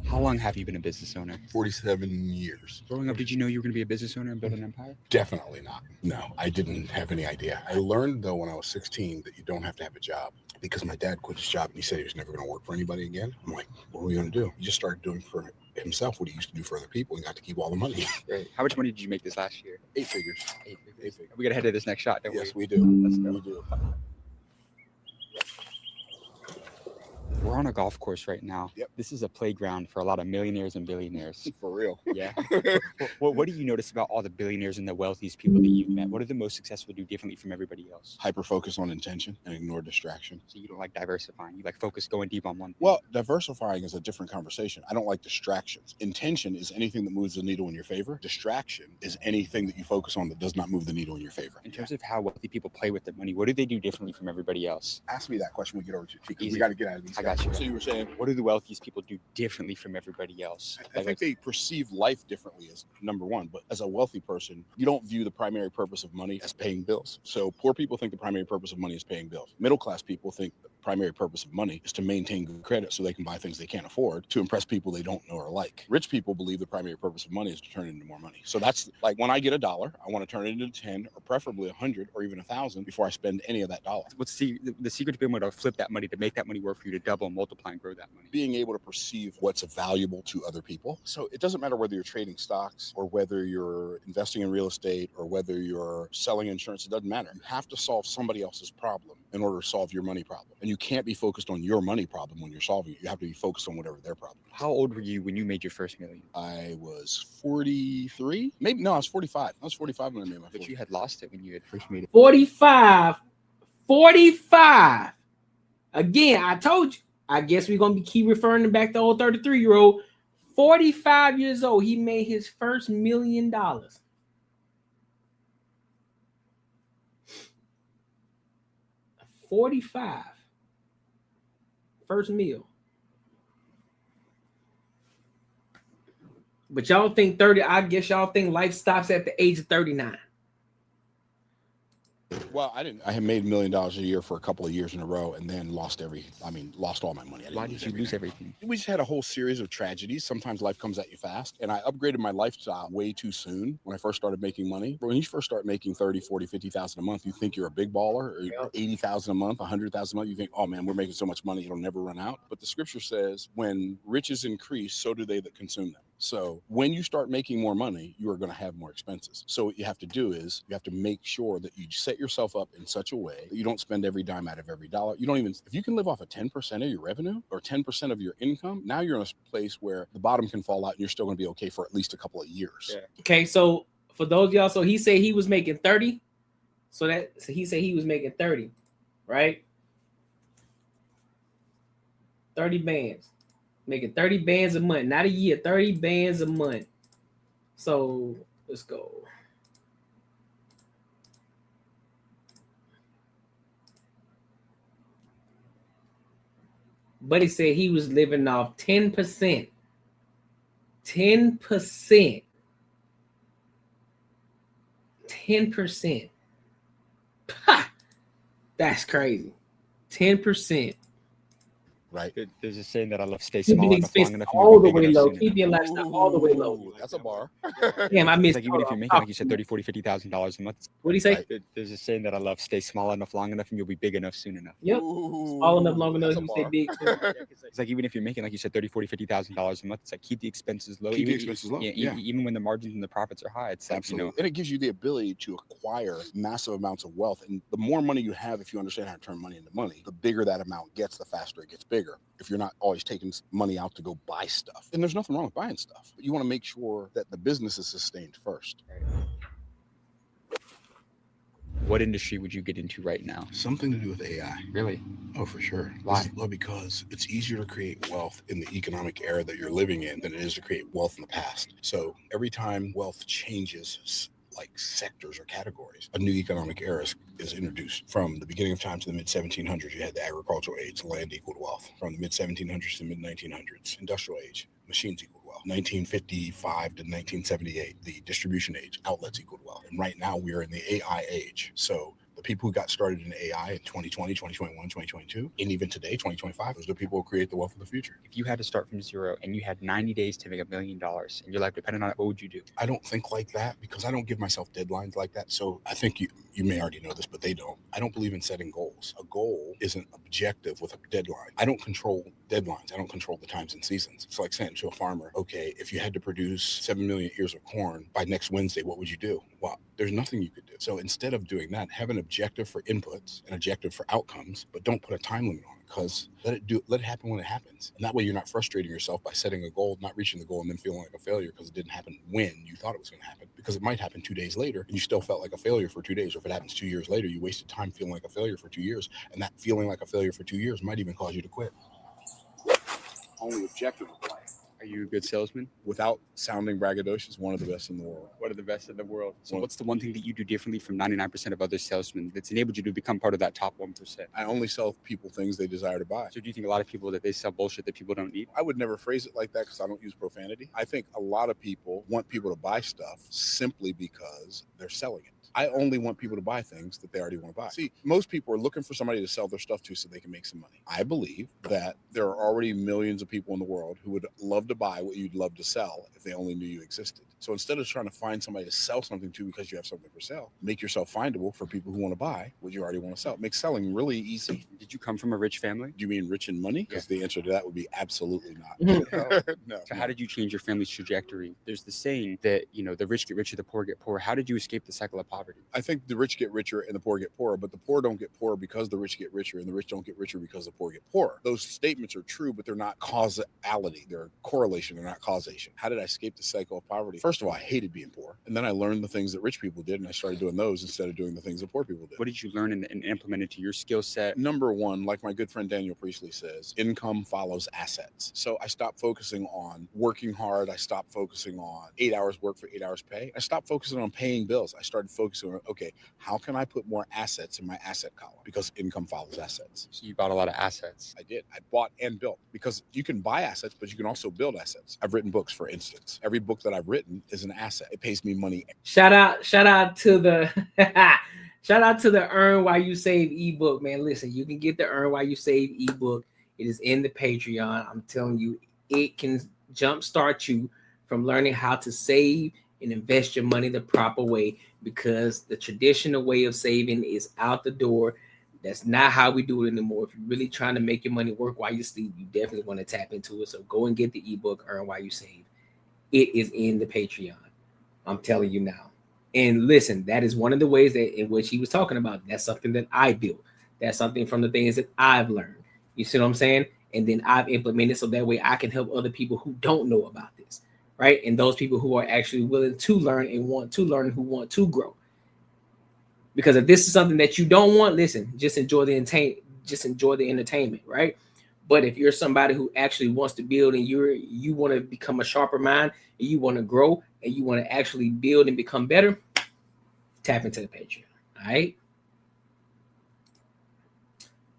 How long have you been a business owner? 47 years. Growing up, did you know you were going to be a business owner and build an empire? Definitely not. No, I didn't have any idea. I learned, though, when I was 16 that you don't have to have a job because my dad quit his job and he said he was never going to work for anybody again. I'm like, what are we going to do? He just started doing for himself what he used to do for other people and got to keep all the money. Great. How much money did you make this last year? 8 figures. 8 figures. 8 figures. We got to head to this next shot, don't Yes, we? we do. Let's go. We do. We're on a golf course right now. Yep. This is a playground for a lot of millionaires and billionaires. For real. Yeah. What do you notice about all the billionaires and the wealthiest people that you've met? What do the most successful do differently from everybody else? Hyper focus on intention and ignore distraction. So you don't like diversifying. You like focus going deep on one thing. Well, diversifying is a different conversation. I don't like distractions. Intention is anything that moves the needle in your favor. Distraction is anything that you focus on that does not move the needle in your favor. In terms of how wealthy people play with their money, what do they do differently from everybody else? Ask me that question when we get over to you. Easy. We got to get out of these. I got you. So you were saying, What do the wealthiest people do differently from everybody else? I think they perceive life differently as number one, but as a wealthy person, you don't view the primary purpose of money as paying bills. So poor people think the primary purpose of money is paying bills. Middle-class people think the primary purpose of money is to maintain good credit so they can buy things they can't afford to impress people they don't know or like. Rich people believe the primary purpose of money is to turn it into more money. So that's like when I get $1, I want to turn it into 10 or preferably 100 or even 1,000 before I spend any of that dollar. What's the secret to being able to flip that money, to make that money work for you, to double and multiply and grow that money? Being able to perceive what's valuable to other people. So it doesn't matter whether you're trading stocks or whether you're investing in real estate or whether you're selling insurance. It doesn't matter. You have to solve somebody else's problem in order to solve your money problem. And you can't be focused on your money problem when you're solving it. You have to be focused on whatever their problem is. How old were you when you made your first million? I was 43. Maybe, no, I was 45. I was 45 when I made my first. But you had lost it when you had first made it. 45. Again, I told you. I guess we're going to keep referring back to old 33-year-old. 45 years old. He made his first $1 million. 45. First meal. But y'all think 30, I guess y'all think life stops at the age of 39. Well, I had made $1 million a year for a couple of years in a row and then lost all my money. Why did you lose everything? We just had a whole series of tragedies. Sometimes life comes at you fast. And I upgraded my lifestyle way too soon when I first started making money. But when you first start making 30, 40, 50,000 a month, you think you're a big baller, or 80,000 a month, 100,000 a month. You think, oh man, we're making so much money, it'll never run out. But the scripture says when riches increase, so do they that consume them. So when you start making more money, you are going to have more expenses. So what you have to do is you have to make sure that you set yourself up in such a way that you don't spend every dime out of every dollar. You don't even, if you can live off of 10% of your revenue or 10% of your income, now you're in a place where the bottom can fall out and you're still going to be okay for at least a couple of years. Yeah. Okay, so for those of y'all, so he said he was making 30. So he said he was making 30, right? 30 bands. Making 30 bands a month, not a year, 30 bands a month. So let's go. Buddy said he was living off 10%. 10%. 10%. Ha! That's crazy. 10%. Right. There's a saying that I love: stay small enough, long enough, all the way low. Keep your lifestyle all the way low. That's a bar. Damn, I missed. Like even if you're making, like you said, $30,000, $40,000, $50,000 a month. What do you say? Right. There's a saying that I love: stay small enough, long enough, and you'll be big enough soon enough. Yep. Small enough, long enough, you stay big. It's like even if you're making, like you said, $30,000, $40,000 a month, it's like keep the expenses low. Keep the expenses low. Yeah. Even when the margins and the profits are high, it's like, absolutely. And it gives you the ability to acquire massive amounts of wealth. And the more money you have, if you understand how to turn money into money, the bigger that amount gets, the faster it gets bigger. If you're not always taking money out to go buy stuff, and there's nothing wrong with buying stuff, but you want to make sure that the business is sustained first. What industry would you get into right now? Something to do with AI. Really? Oh, for sure. Why? Well, because it's easier to create wealth in the economic era that you're living in than it is to create wealth in the past. So every time wealth changes, like sectors or categories, a new economic era is introduced. From the beginning of time to the mid-1700s, you had the agricultural age, land equaled wealth. From the mid-1700s to the mid-1900s, industrial age, machines equaled wealth. 1955 to 1978, the distribution age, outlets equaled wealth. And right now we are in the AI age. So the people who got started in AI in 2020, 2021, 2022, and even today, 2025, those are the people who create the wealth of the future. If you had to start from zero and you had 90 days to make $1 million and your life depended on it, what would you do? I don't think like that because I don't give myself deadlines like that. So I think you may already know this, but they don't. I don't believe in setting goals. A goal is an objective with a deadline. I don't control deadlines. I don't control the times and seasons. It's like saying to a farmer, okay, if you had to produce 7 million ears of corn by next Wednesday, what would you do? Well, there's nothing you could do. So instead of doing that, have an objective for inputs, an objective for outcomes, but don't put a time limit on it because let it happen when it happens. And that way you're not frustrating yourself by setting a goal, not reaching the goal, and then feeling like a failure because it didn't happen when you thought it was going to happen, because it might happen 2 days later and you still felt like a failure for 2 days. Or if it happens 2 years later, you wasted time feeling like a failure for 2 years. And that feeling like a failure for 2 years might even cause you to quit. Only objective of life. Are you a good salesman? Without sounding braggadocious, one of the best in the world. One of the best in the world. So what's the one thing that you do differently from 99% of other salesmen that's enabled you to become part of that top 1%? I only sell people things they desire to buy. So do you think a lot of people that they sell bullshit that people don't need? I would never phrase it like that because I don't use profanity. I think a lot of people want people to buy stuff simply because they're selling it. I only want people to buy things that they already want to buy. See, most people are looking for somebody to sell their stuff to so they can make some money. I believe that there are already millions of people in the world who would love to buy what you'd love to sell if they only knew you existed. So instead of trying to find somebody to sell something to because you have something for sale, make yourself findable for people who want to buy what you already want to sell. Make selling really easy. Did you come from a rich family? Do you mean rich in money? Because the answer to that would be absolutely not. No. So how did you change your family's trajectory? There's the saying that, the rich get richer, the poor get poorer. How did you escape the cycle of poverty? poverty? I think the rich get richer and the poor get poorer, but the poor don't get poorer because the rich get richer, and the rich don't get richer because the poor get poorer. Those statements are true, but they're not causality. They're correlation. They're not causation. How did I escape the cycle of poverty? First of all, I hated being poor. And then I learned the things that rich people did, and I started doing those instead of doing the things that poor people did. What did you learn and implement into your skill set? Number one, like my good friend Daniel Priestley says, income follows assets. So I stopped focusing on working hard. I stopped focusing on 8 hours work for 8 hours pay. I stopped focusing on paying bills. I started focusing on, okay, how can I put more assets in my asset column? Because income follows assets. So you bought a lot of assets. I did. I bought and built, because you can buy assets, but you can also build assets. I've written books, for instance. Every book that I've written is an asset. It pays me money. Shout out to the shout out to the Earn While You Save ebook, man. Listen, you can get the Earn While You Save ebook. It is in the Patreon. I'm telling you, it can jumpstart you from learning how to save and invest your money the proper way, because the traditional way of saving is out the door. That's not how we do it anymore. If you're really trying to make your money work while you sleep, you definitely want to tap into it. So go and get the ebook, Earn While You Save. It is in the Patreon. I'm telling you now. And listen, that is one of the ways that in which he was talking about. That's something that I built. That's something from the things that I've learned. You see what I'm saying? And then I've implemented so that way I can help other people who don't know about this, right? And those people who are actually willing to learn and want to learn, who want to grow. Because if this is something that you don't want, listen, just enjoy the entertainment, right? But if you're somebody who actually wants to build and you want to become a sharper mind and you want to grow and you want to actually build and become better, tap into the Patreon. All right.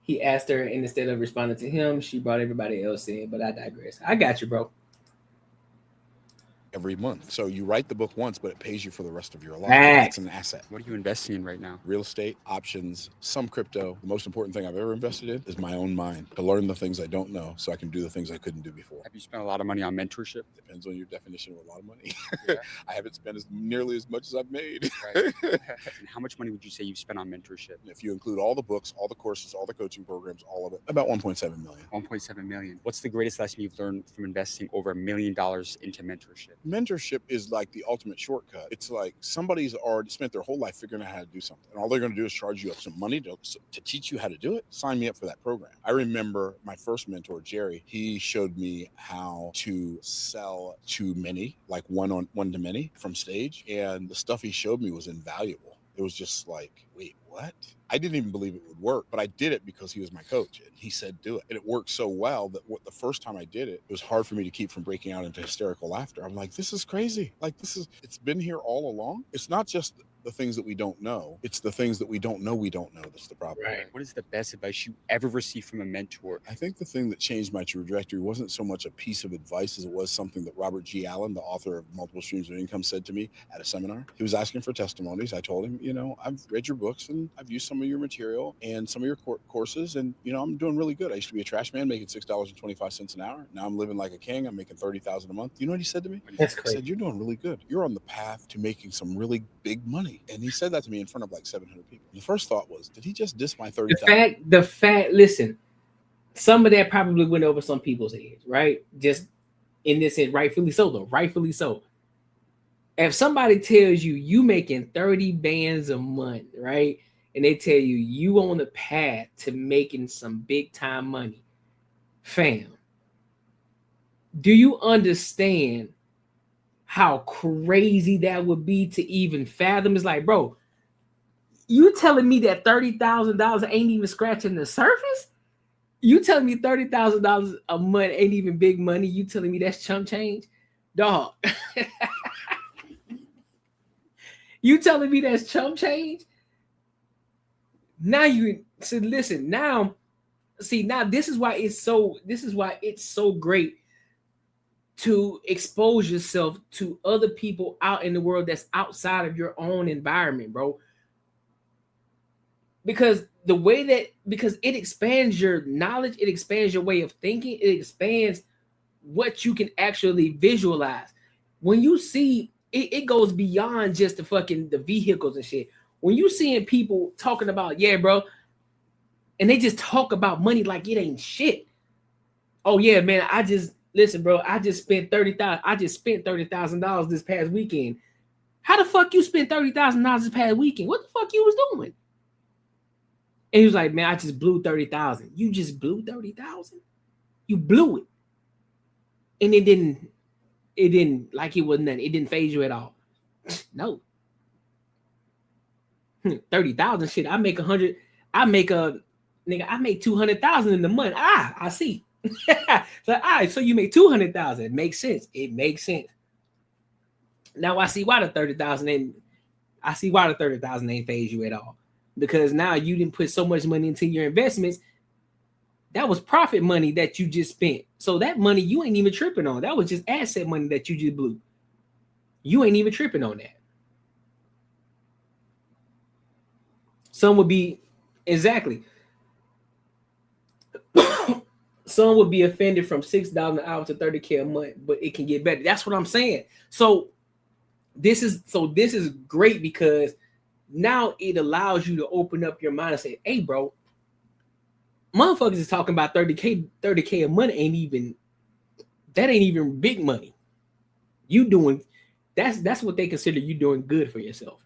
He asked her, and instead of responding to him, she brought everybody else in. But I digress. I got you, bro. Every month. So you write the book once, but it pays you for the rest of your life. Facts. That's an asset. What are you investing in right now? Real estate, options, some crypto. The most important thing I've ever invested in is my own mind, to learn the things I don't know so I can do the things I couldn't do before. Have you spent a lot of money on mentorship? Depends on your definition of a lot of money. Yeah. I haven't spent nearly as much as I've made. Right. And how much money would you say you've spent on mentorship? If you include all the books, all the courses, all the coaching programs, all of it, about 1.7 million. 1.7 million. What's the greatest lesson you've learned from investing over $1 million into mentorship? Mentorship is like the ultimate shortcut. It's like somebody's already spent their whole life figuring out how to do something, and all they're going to do is charge you up some money to teach you how to do it. Sign me up for that program. I remember my first mentor, Jerry. He showed me how to sell to many, like one to many from stage, and the stuff he showed me was invaluable. It was just like, wait, what? I didn't even believe it would work, but I did it because he was my coach and he said, do it. And it worked so well that the first time I did it, it was hard for me to keep from breaking out into hysterical laughter. I'm like, this is crazy. Like, it's been here all along. It's not just the things that we don't know. It's the things that we don't know that's the problem. Right. What is the best advice you ever received from a mentor? I think the thing that changed my trajectory wasn't so much a piece of advice as it was something that Robert G. Allen, the author of Multiple Streams of Income, said to me at a seminar. He was asking for testimonies. I told him, I've read your books and I've used some of your material and some of your courses, and I'm doing really good. I used to be a trash man making $6.25 an hour. Now I'm living like a king. I'm making $30,000 a month. You know what he said to me? That's He crazy. said, you're doing really good. You're on the path to making some really big money. And he said that to me in front of like 700 people. The first thought was, did he just diss my 30,000? The fact, listen, some of that probably went over some people's heads, right? Just in this, and rightfully so, though. Rightfully so. If somebody tells you you making 30 bands a month, right? And they tell you on the path to making some big time money, fam, do you understand how crazy that would be to even fathom? It's like, bro, you telling me that $30,000 ain't even scratching the surface? You telling me $30,000 a month ain't even big money? You telling me that's chump change? Dog. You telling me that's chump change? Now you so listen, now this is why it's so great to expose yourself to other people out in the world that's outside of your own environment, bro. Because it expands your knowledge, it expands your way of thinking, it expands what you can actually visualize. When you see it goes beyond just the vehicles and shit. When you seeing people talking about, yeah, bro, and they just talk about money like it ain't shit. Oh yeah, man, I just spent $30,000 this past weekend. How the fuck you spent $30,000 this past weekend? What the fuck you was doing? And he was like, man, I just blew 30,000. You just blew 30,000? You blew it. And it didn't like it was nothing. It didn't phase you at all. No. 30,000 shit. I make 100. I make 200,000 in the month. I see. So, all right, so you make 200,000. It makes sense. It makes sense. Now I see why the 30,000 ain't phase you at all. Because now you didn't put so much money into your investments. That was profit money that you just spent. So that money you ain't even tripping on. That was just asset money that you just blew. You ain't even tripping on that. Some would be exactly. Some would be offended from $6 an hour to $30K a month, but it can get better. That's what I'm saying. So this is great because now it allows you to open up your mind and say, hey, bro, motherfuckers is talking about 30K a month ain't even big money. You doing that's what they consider you doing good for yourself.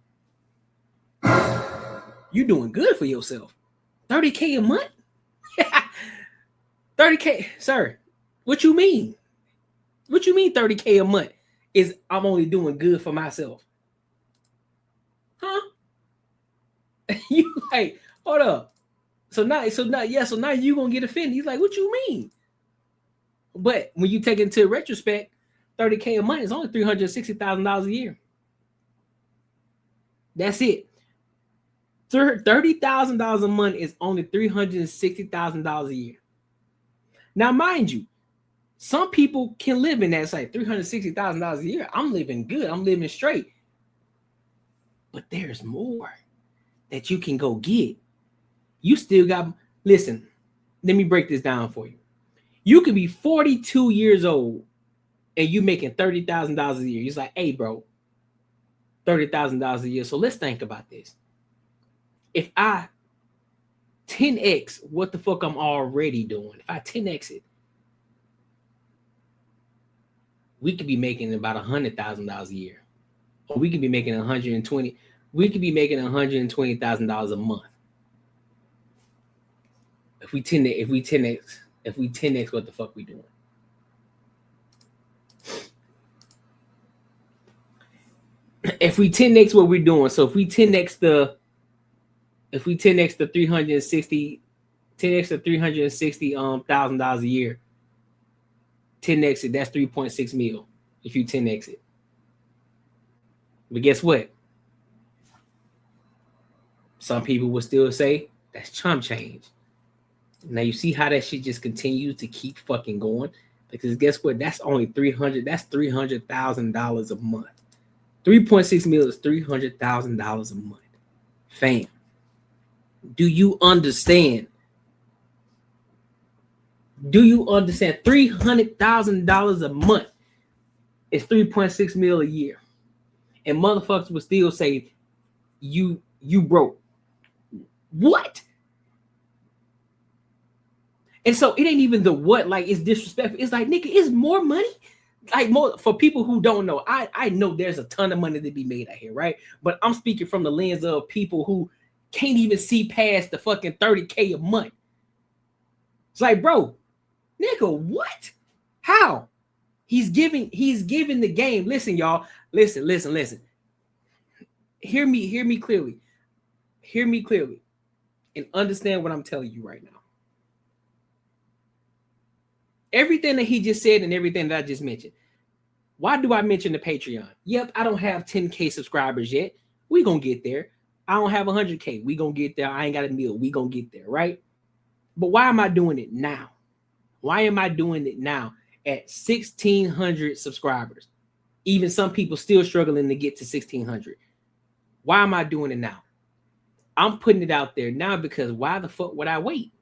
You doing good for yourself. 30K a month? 30K, sir. What you mean? What you mean 30K a month is I'm only doing good for myself? Huh? You like, hold up. So now you gonna get offended. He's like, what you mean? But when you take it into retrospect, 30K a month is only $360,000 a year. That's it. $30,000 a month is only $360,000 a year. Now, mind you, some people can live in that. It's like $360,000 a year. I'm living good. I'm living straight. But there's more that you can go get. You still got, listen, let me break this down for you. You could be 42 years old and you making $30,000 a year. It's like, hey, bro, $30,000 a year. So let's think about this. If I 10x what the fuck I'm already doing, if I 10x it, we could be making about $100,000 a year. Or we could be making $120,000 a month. If we 10x what the fuck we doing. If we 10x what we're doing, so if we 10x the $360,000 a year, 10x it, that's 3.6 mil. If you 10x it. But guess what? Some people will still say that's chump change. Now you see how that shit just continues to keep fucking going? Because guess what? That's only $300,000 a month. 3.6 mil is $300,000 a month. Fam. Do you understand? Do you understand? $300,000 a month is 3.6 mil a year. And motherfuckers will still say you broke. What? And so it ain't even the what, like it's disrespectful. It's like, nigga, it's more money. Like more for people who don't know. I know there's a ton of money to be made out here, right? But I'm speaking from the lens of people who can't even see past the fucking 30K a month. It's like, bro, nigga, what? How? He's giving the game. Listen, y'all. Listen. Hear me clearly. Hear me clearly. And understand what I'm telling you right now. Everything that he just said and everything that I just mentioned. Why do I mention the Patreon? Yep, I don't have 10K subscribers yet. We gonna get there. I don't have 100K. We gonna get there. I ain't got a meal. We gonna get there, right? But why am I doing it now? Why am I doing it now at 1,600 subscribers? Even some people still struggling to get to 1,600. Why am I doing it now? I'm putting it out there now because why the fuck would I wait?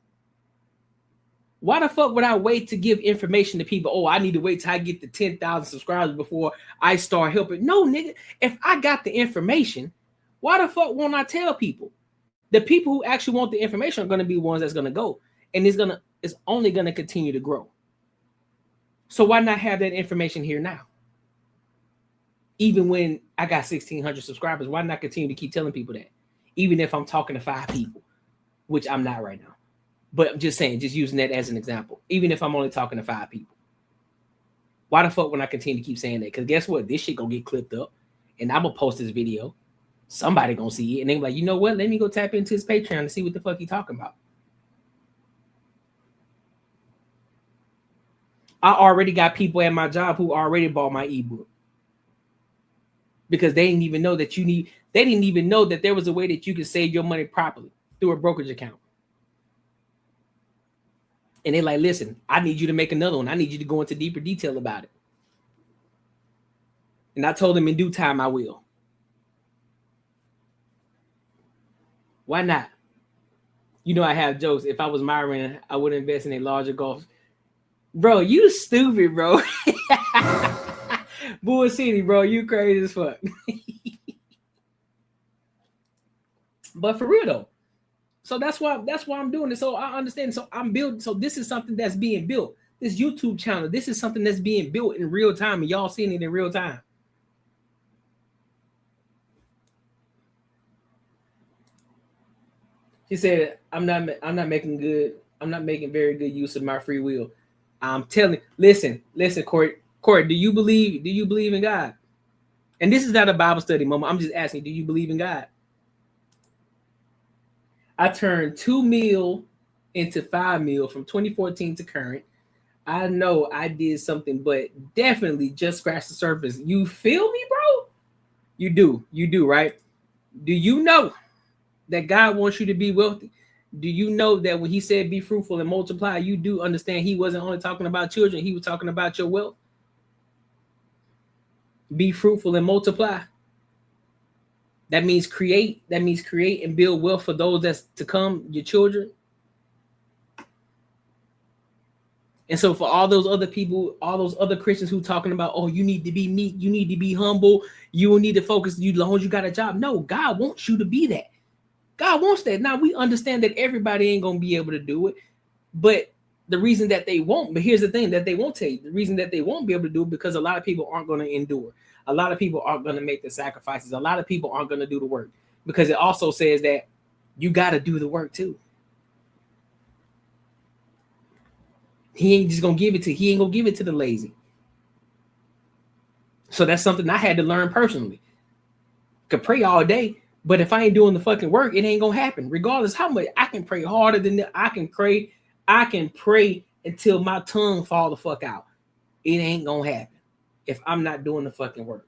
Why the fuck would I wait to give information to people? Oh, I need to wait till I get to 10,000 subscribers before I start helping. No, nigga. If I got the information, why the fuck won't I tell people? The people who actually want the information are going to be ones that's going to go. And it's only going to continue to grow. So why not have that information here now? Even when I got 1,600 subscribers, why not continue to keep telling people that? Even if I'm talking to 5 people, which I'm not right now. But I'm just saying, just using that as an example. Even if I'm only talking to 5 people. Why the fuck when I continue to keep saying that? Because guess what? This shit gonna get clipped up. And I'm gonna post this video. Somebody gonna see it. And they be like, you know what? Let me go tap into his Patreon to see what the fuck he talking about. I already got people at my job who already bought my ebook. Because they didn't even know that they didn't even know that there was a way that you could save your money properly through a brokerage account. And they're like, listen, I need you to make another one. I need you to go into deeper detail about it. And I told them in due time I will. Why not? You know, I have jokes. If I was Myron, I would invest in a larger golf. Bro, you stupid, bro. Bull City, bro, you crazy as fuck. But for real though, so that's why I'm doing it. So I understand. So I'm building. So this is something that's being built. This YouTube channel, this is something that's being built in real time, and y'all seeing it in real time. She said, I'm not making very good use of my free will. I'm telling, listen, Court, do you believe in God? And this is not a Bible study, Mama. I'm just asking, do you believe in God? I turned 2 mil into 5 mil from 2014 to current. I know I did something, but definitely just scratched the surface. You feel me, bro? You do, right? Do you know that God wants you to be wealthy? Do you know that when he said be fruitful and multiply, you do understand he wasn't only talking about children, he was talking about your wealth? Be fruitful and multiply. That means create and build wealth for those that's to come, your children. And so for all those other people, all those other Christians who talking about, oh, you need to be meek, you need to be humble, you will need to focus, you long as you got a job. No, God wants you to be that. God wants that. Now we understand that everybody ain't gonna be able to do it, but the reason that they won't, but here's the thing that they won't tell you. The reason that they won't be able to do it because a lot of people aren't going to endure. A lot of people aren't going to make the sacrifices. A lot of people aren't going to do the work because it also says that you got to do the work too. He ain't just going to give it to the lazy. So that's something I had to learn personally. Could pray all day, but if I ain't doing the fucking work, it ain't going to happen. Regardless how much I can pray harder than that, I can pray until my tongue fall the fuck out. It ain't gonna happen if I'm not doing the fucking work.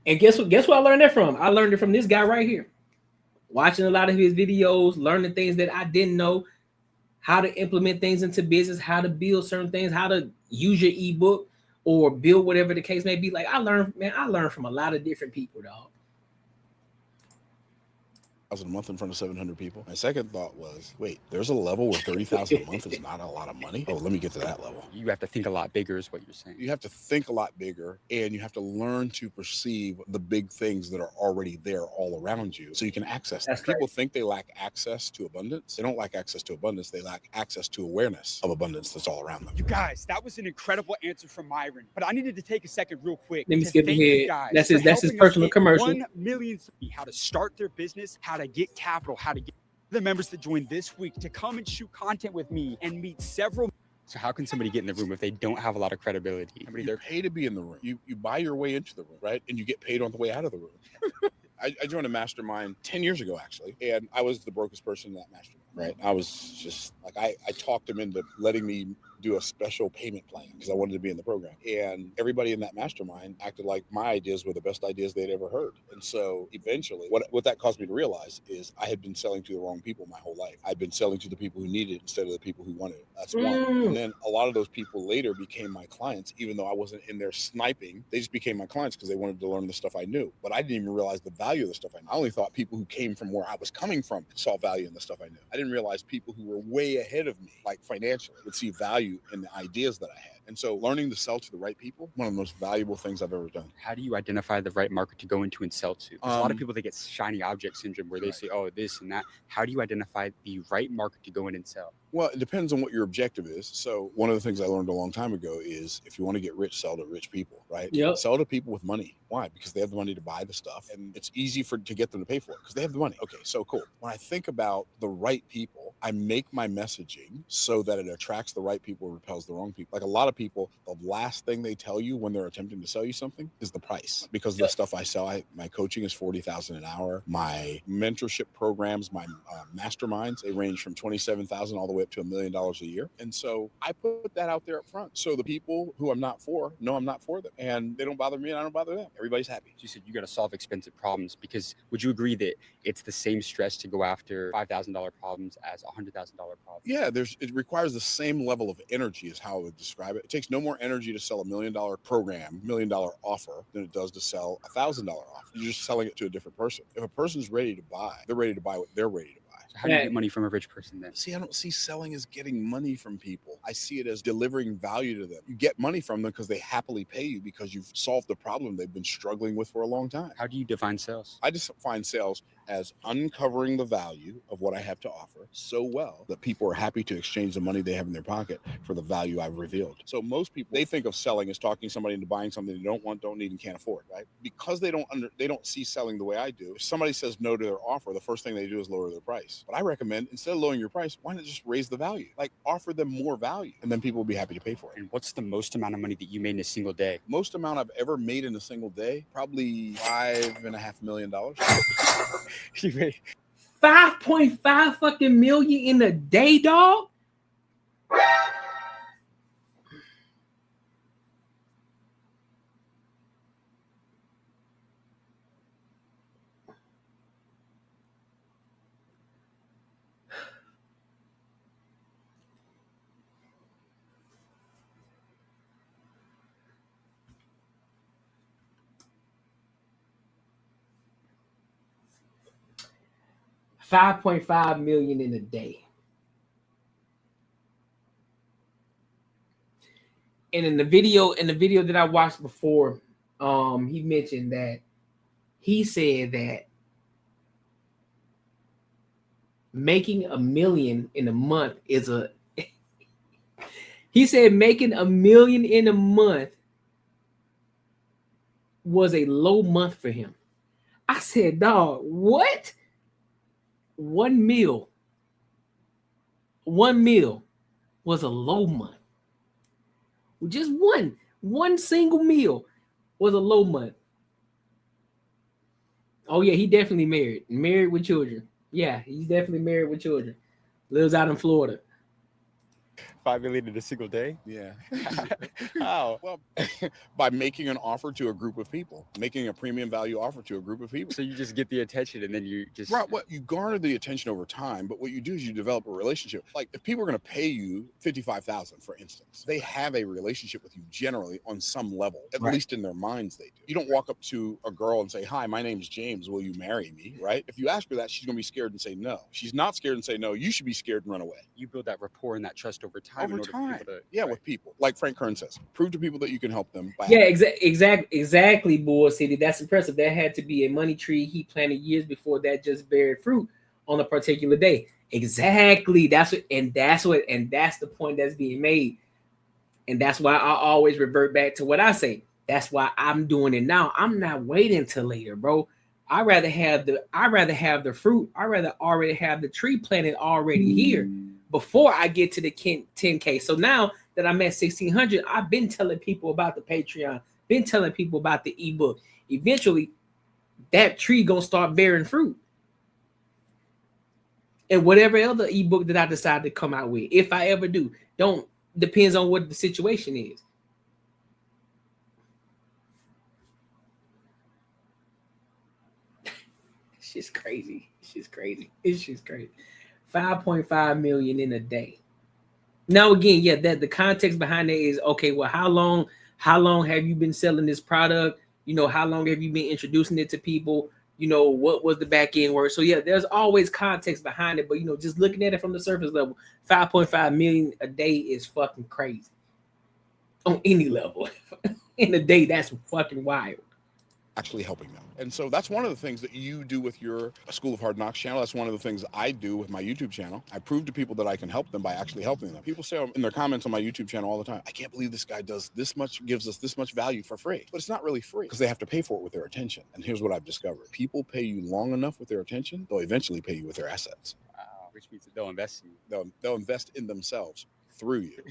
And guess what I learned that from? I learned it from this guy right here. Watching a lot of his videos, learning things that I didn't know, how to implement things into business, how to build certain things, how to use your ebook or build whatever the case may be. Like I learned from a lot of different people, dog. A month in front of 700 people. My second thought was, wait, there's a level where 30,000 a month is not a lot of money. Oh, let me get to that level. You have to think a lot bigger is what you're saying. You have to think a lot bigger and you have to learn to perceive the big things that are already there all around you so you can access them. People think they lack access to abundance. They don't lack access to abundance. They lack access to awareness of abundance that's all around them. You guys, that was an incredible answer from Myron, but I needed to take a second real quick. Let me skip ahead. That's his personal commercial. 1 million, how to start their business, how to get capital, how to get the members that joined this week to come and shoot content with me and meet several. So how can somebody get in the room if they don't have a lot of credibility? You pay to be in the room. You buy your way into the room, right? And you get paid on the way out of the room. I joined a mastermind 10 years ago, actually, and I was the brokest person in that mastermind, right? I was just like, I talked him into letting me do a special payment plan because I wanted to be in the program. And everybody in that mastermind acted like my ideas were the best ideas they'd ever heard. And so eventually, what that caused me to realize is I had been selling to the wrong people my whole life. I'd been selling to the people who needed it instead of the people who wanted it. That's one. And then a lot of those people later became my clients, even though I wasn't in there sniping. They just became my clients because they wanted to learn the stuff I knew. But I didn't even realize the value of the stuff I knew. I only thought people who came from where I was coming from saw value in the stuff I knew. I didn't realize people who were way ahead of me, like financially, would see value in the ideas that I had. And so learning to sell to the right people, one of the most valuable things I've ever done. How do you identify the right market to go into and sell to? There's a lot of people that get shiny object syndrome where they say, oh, this and that. How do you identify the right market to go in and sell? Well, it depends on what your objective is. So one of the things I learned a long time ago is if you want to get rich, sell to rich people, right? Yep. Sell to people with money. Why? Because they have the money to buy the stuff, and it's easy to get them to pay for it because they have the money. Okay, so cool. When I think about the right people, I make my messaging so that it attracts the right people and repels the wrong people. Like a lot of people, the last thing they tell you when they're attempting to sell you something is the price. Because of the stuff I sell, my coaching is $40,000 an hour. My mentorship programs, my masterminds, they range from $27,000 all the way up to $1 million a year. And so I put that out there up front. So the people who I'm not for know I'm not for them, and they don't bother me and I don't bother them. Everybody's happy. You said you got to solve expensive problems, because would you agree that it's the same stress to go after $5,000 problems as $100,000 problems? Yeah, it requires the same level of energy is how I would describe it. It takes no more energy to sell $1 million program, $1 million offer than it does to sell $1,000 offer. You're just selling it to a different person. If a person's ready to buy, they're ready to buy what they're ready to buy. So how do you get money from a rich person then? See, I don't see selling as getting money from people. I see it as delivering value to them. You get money from them because they happily pay you because you've solved the problem they've been struggling with for a long time. How do you define sales? I just find sales as uncovering the value of what I have to offer so well that people are happy to exchange the money they have in their pocket for the value I've revealed. So most people, they think of selling as talking somebody into buying something they don't want, don't need, and can't afford, right? Because they don't see selling the way I do. If somebody says no to their offer, the first thing they do is lower their price. But I recommend, instead of lowering your price, why not just raise the value? Like offer them more value, and then people will be happy to pay for it. And what's the most amount of money that you made in a single day? Most amount I've ever made in a single day, probably $5.5 million. 5.5 fucking million in a day, dog. $5.5 million in a day. And in the video that I watched before, he mentioned that he said that making $1 million in a month is he said making $1 million in a month was a low month for him. I said, dog, what? One meal was a low month. Just one single meal was a low month. Oh yeah, he definitely married with children. Yeah, he's definitely married with children. Lives out in Florida. 5 million in a single day? Yeah. How? Well, by making an offer to a group of people, making a premium value offer to a group of people. So you just get the attention, and then you just... Right. What you garner the attention over time, but what you do is you develop a relationship. Like if people are going to pay you $55,000, for instance, they have a relationship with you generally on some level, at least in their minds they do. You don't walk up to a girl and say, "Hi, my name's James. Will you marry me?" Right? If you ask her that, she's going to be scared and say no. She's not scared and say no. You should be scared and run away. You build that rapport and that trust over time. With people. Like Frank Kern says, prove to people that you can help them. Exactly, Bull City. That's impressive. That had to be a money tree he planted years before that just bear fruit on a particular day. Exactly. That's the point that's being made. And that's why I always revert back to what I say. That's why I'm doing it now. I'm not waiting till later, bro. I'd rather have the fruit. I'd rather already have the tree planted already here before I get to the 10K. So now that I'm at 1,600, I've been telling people about the Patreon, been telling people about the ebook. Eventually, that tree gonna start bearing fruit. And whatever other ebook that I decide to come out with, if I ever do, depends on what the situation is. It's crazy. It's crazy. 5.5 million in a day. Now again, yeah, that the context behind that is okay. Well, how long have you been selling this product? How long have you been introducing it to people? What was the back end work? So yeah, there's always context behind it, but just looking at it from the surface level, 5.5 million a day is fucking crazy. on any level. In a day, that's fucking wild. Actually helping them. And so that's one of the things that you do with your School of Hard Knocks channel. That's one of the things I do with my YouTube channel. I prove to people that I can help them by actually helping them. People say in their comments on my YouTube channel all the time, I can't believe this guy does this much, gives us this much value for free. But it's not really free because they have to pay for it with their attention. And here's what I've discovered. People pay you long enough with their attention, they'll eventually pay you with their assets. Wow, which means that they'll invest in you. They'll invest in themselves through you.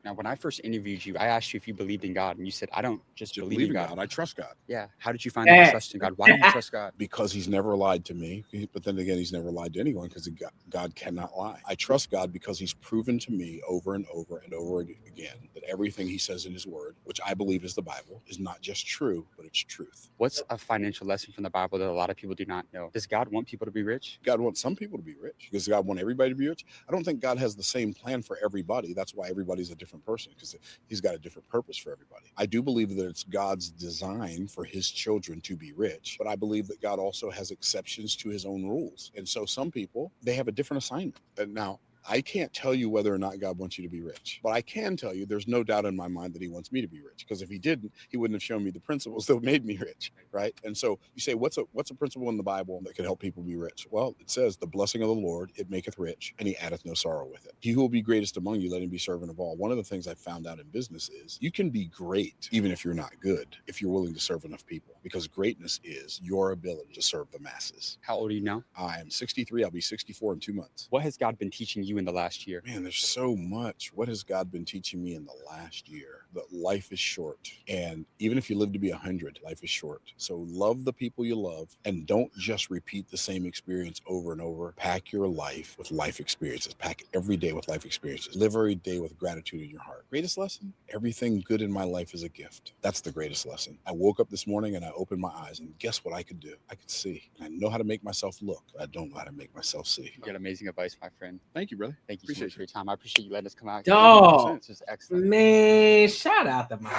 Now, when I first interviewed you, I asked you if you believed in God, and you said, I don't just believe in God. I trust God. Yeah. How did you find that trust in God? Why do you trust God? Because he's never lied to me. But then again, he's never lied to anyone because God cannot lie. I trust God because he's proven to me over and over and over again that everything he says in his word, which I believe is the Bible, is not just true, but it's truth. What's a financial lesson from the Bible that a lot of people do not know? Does God want people to be rich? God wants some people to be rich. Does God want everybody to be rich? I don't think God has the same plan for everybody. That's why everybody's a different person, because he's got a different purpose for everybody. I do believe that it's God's design for his children to be rich, but I believe that God also has exceptions to his own rules. And so some people, they have a different assignment. And now, I can't tell you whether or not God wants you to be rich, but I can tell you there's no doubt in my mind that he wants me to be rich, because if he didn't, he wouldn't have shown me the principles that made me rich, right? And so you say, what's a principle in the Bible that can help people be rich? Well, it says, the blessing of the Lord, it maketh rich, and he addeth no sorrow with it. He who will be greatest among you, let him be servant of all. One of the things I found out in business is you can be great even if you're not good, if you're willing to serve enough people, because greatness is your ability to serve the masses. How old are you now? I am 63. I'll be 64 in 2 months. What has God been teaching you in the last year? Man, there's so much. What has God been teaching me in the last year? That life is short. And even if you live to be 100, life is short. So love the people you love, and don't just repeat the same experience over and over. Pack your life with life experiences. Pack every day with life experiences. Live every day with gratitude in your heart. Greatest lesson? Everything good in my life is a gift. That's the greatest lesson. I woke up this morning and I opened my eyes, and guess what I could do? I could see. I know how to make myself look, but I don't know how to make myself see. You got amazing advice, my friend. Thank you, brother. Thank you so much for your time. I appreciate you letting us come out. Dog, It's just excellent. Man, shout out to Myron.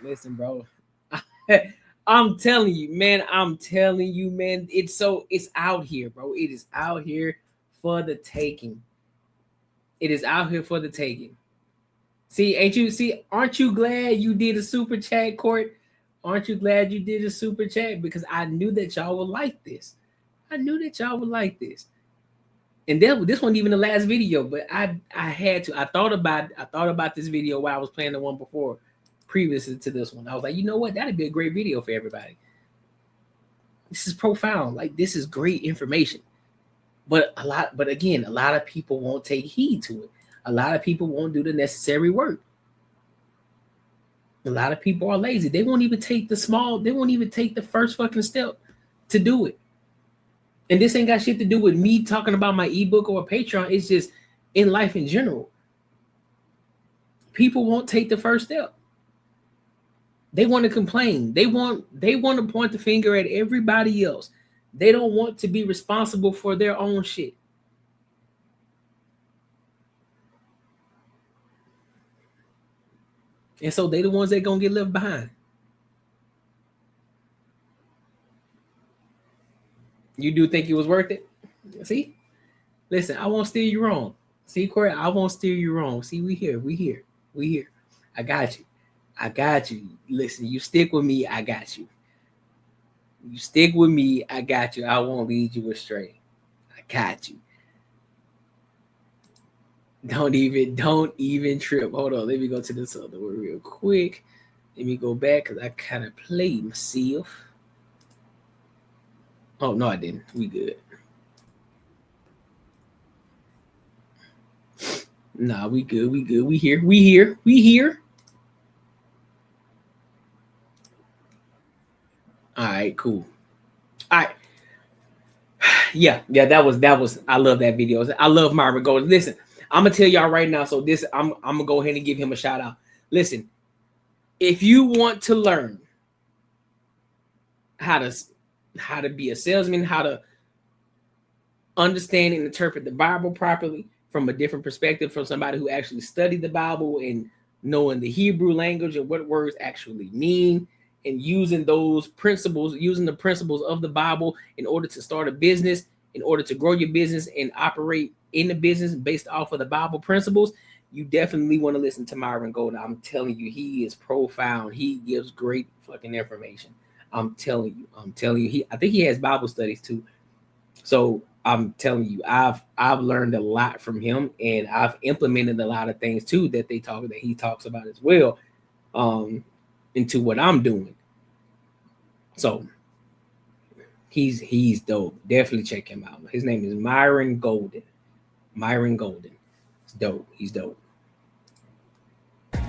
Listen, bro. I'm telling you, man. It's out here, bro. It is out here for the taking. It is out here for the taking. Aren't you glad you did a super chat, Court? Aren't you glad you did a super chat? Because I knew that y'all would like this. And this wasn't even the last video, but I had to. I thought about this video while I was playing the one before, previous to this one. I was like, you know what? That'd be a great video for everybody. This is profound. Like, this is great information. But again, a lot of people won't take heed to it. A lot of people won't do the necessary work. A lot of people are lazy. They won't even take the first fucking step to do it. And this ain't got shit to do with me talking about my ebook or Patreon. It's just in life in general. People won't take the first step. They want to complain. They want to point the finger at everybody else. They don't want to be responsible for their own shit. And so they the ones that gonna get left behind. You do think it was worth it? See? Listen, I won't steer you wrong. See, Corey, I won't steer you wrong. See, we here. I got you. Listen, you stick with me, I got you. You stick with me, I got you. I won't lead you astray. I got you. Don't even trip. Hold on, let me go to this other one real quick. Let me go back because I kind of played myself. Oh, no, I didn't. We good. Nah, we good. We here. All right, cool. All right. Yeah, that was. I love that video. I love Myron Gold. Listen, I'm gonna tell y'all right now. So this, I'm gonna go ahead and give him a shout out. Listen, if you want to learn how to be a salesman, how to understand and interpret the Bible properly from a different perspective, from somebody who actually studied the Bible and knowing the Hebrew language and what words actually mean, and using those principles, using the principles of the Bible in order to start a business in order to grow your business and operate in the business based off of the Bible principles, you definitely want to listen to Myron Golden. I'm telling you, he is profound. He gives great fucking information. I'm telling you. I think he has Bible studies too. So I'm telling you, I've learned a lot from him, and I've implemented a lot of things too that he talks about as well, into what I'm doing. So he's dope. Definitely check him out. His name is Myron Golden. Myron Golden. It's dope. He's dope.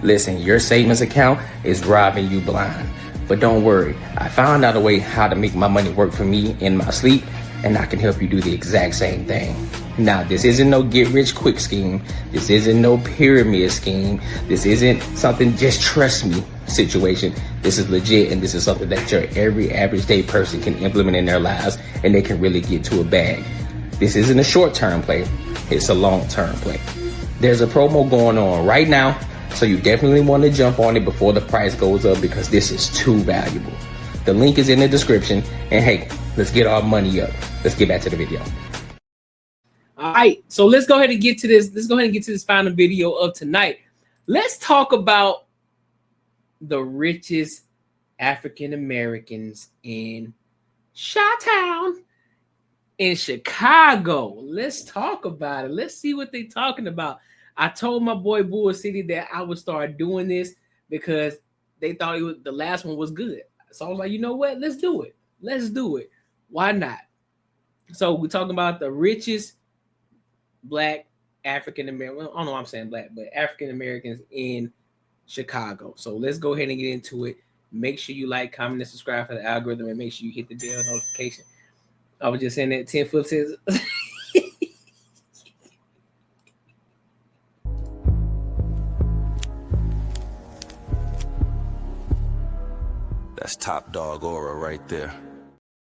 Listen, your savings account is robbing you blind. But don't worry, I found out a way how to make my money work for me in my sleep, and I can help you do the exact same thing. Now, this isn't no get-rich-quick scheme. This isn't no pyramid scheme. This isn't something just trust me situation. This is legit, and this is something that your every average day person can implement in their lives, and they can really get to a bag. This isn't a short-term play. It's a long-term play. There's a promo going on right now, so you definitely want to jump on it before the price goes up, because this is too valuable. The link is in the description, and hey, let's get our money up. Let's get back to the video. All right, so let's go ahead and get to this. Let's go ahead and get to this final video of tonight. Let's talk about the richest African Americans in Chi-Town, in Chicago. Let's talk about it. Let's see what they're talking about. I told my boy Bull City that I would start doing this because they thought the last one was good. So I was like, you know what? Let's do it. Let's do it. Why not? So we're talking about the richest Black African American. Well, I don't know why I'm saying Black, but African Americans in Chicago. So let's go ahead and get into it. Make sure you like, comment, and subscribe for the algorithm, and make sure you hit the bell notification. I was just saying that 10 foot says. That's top dog aura right there.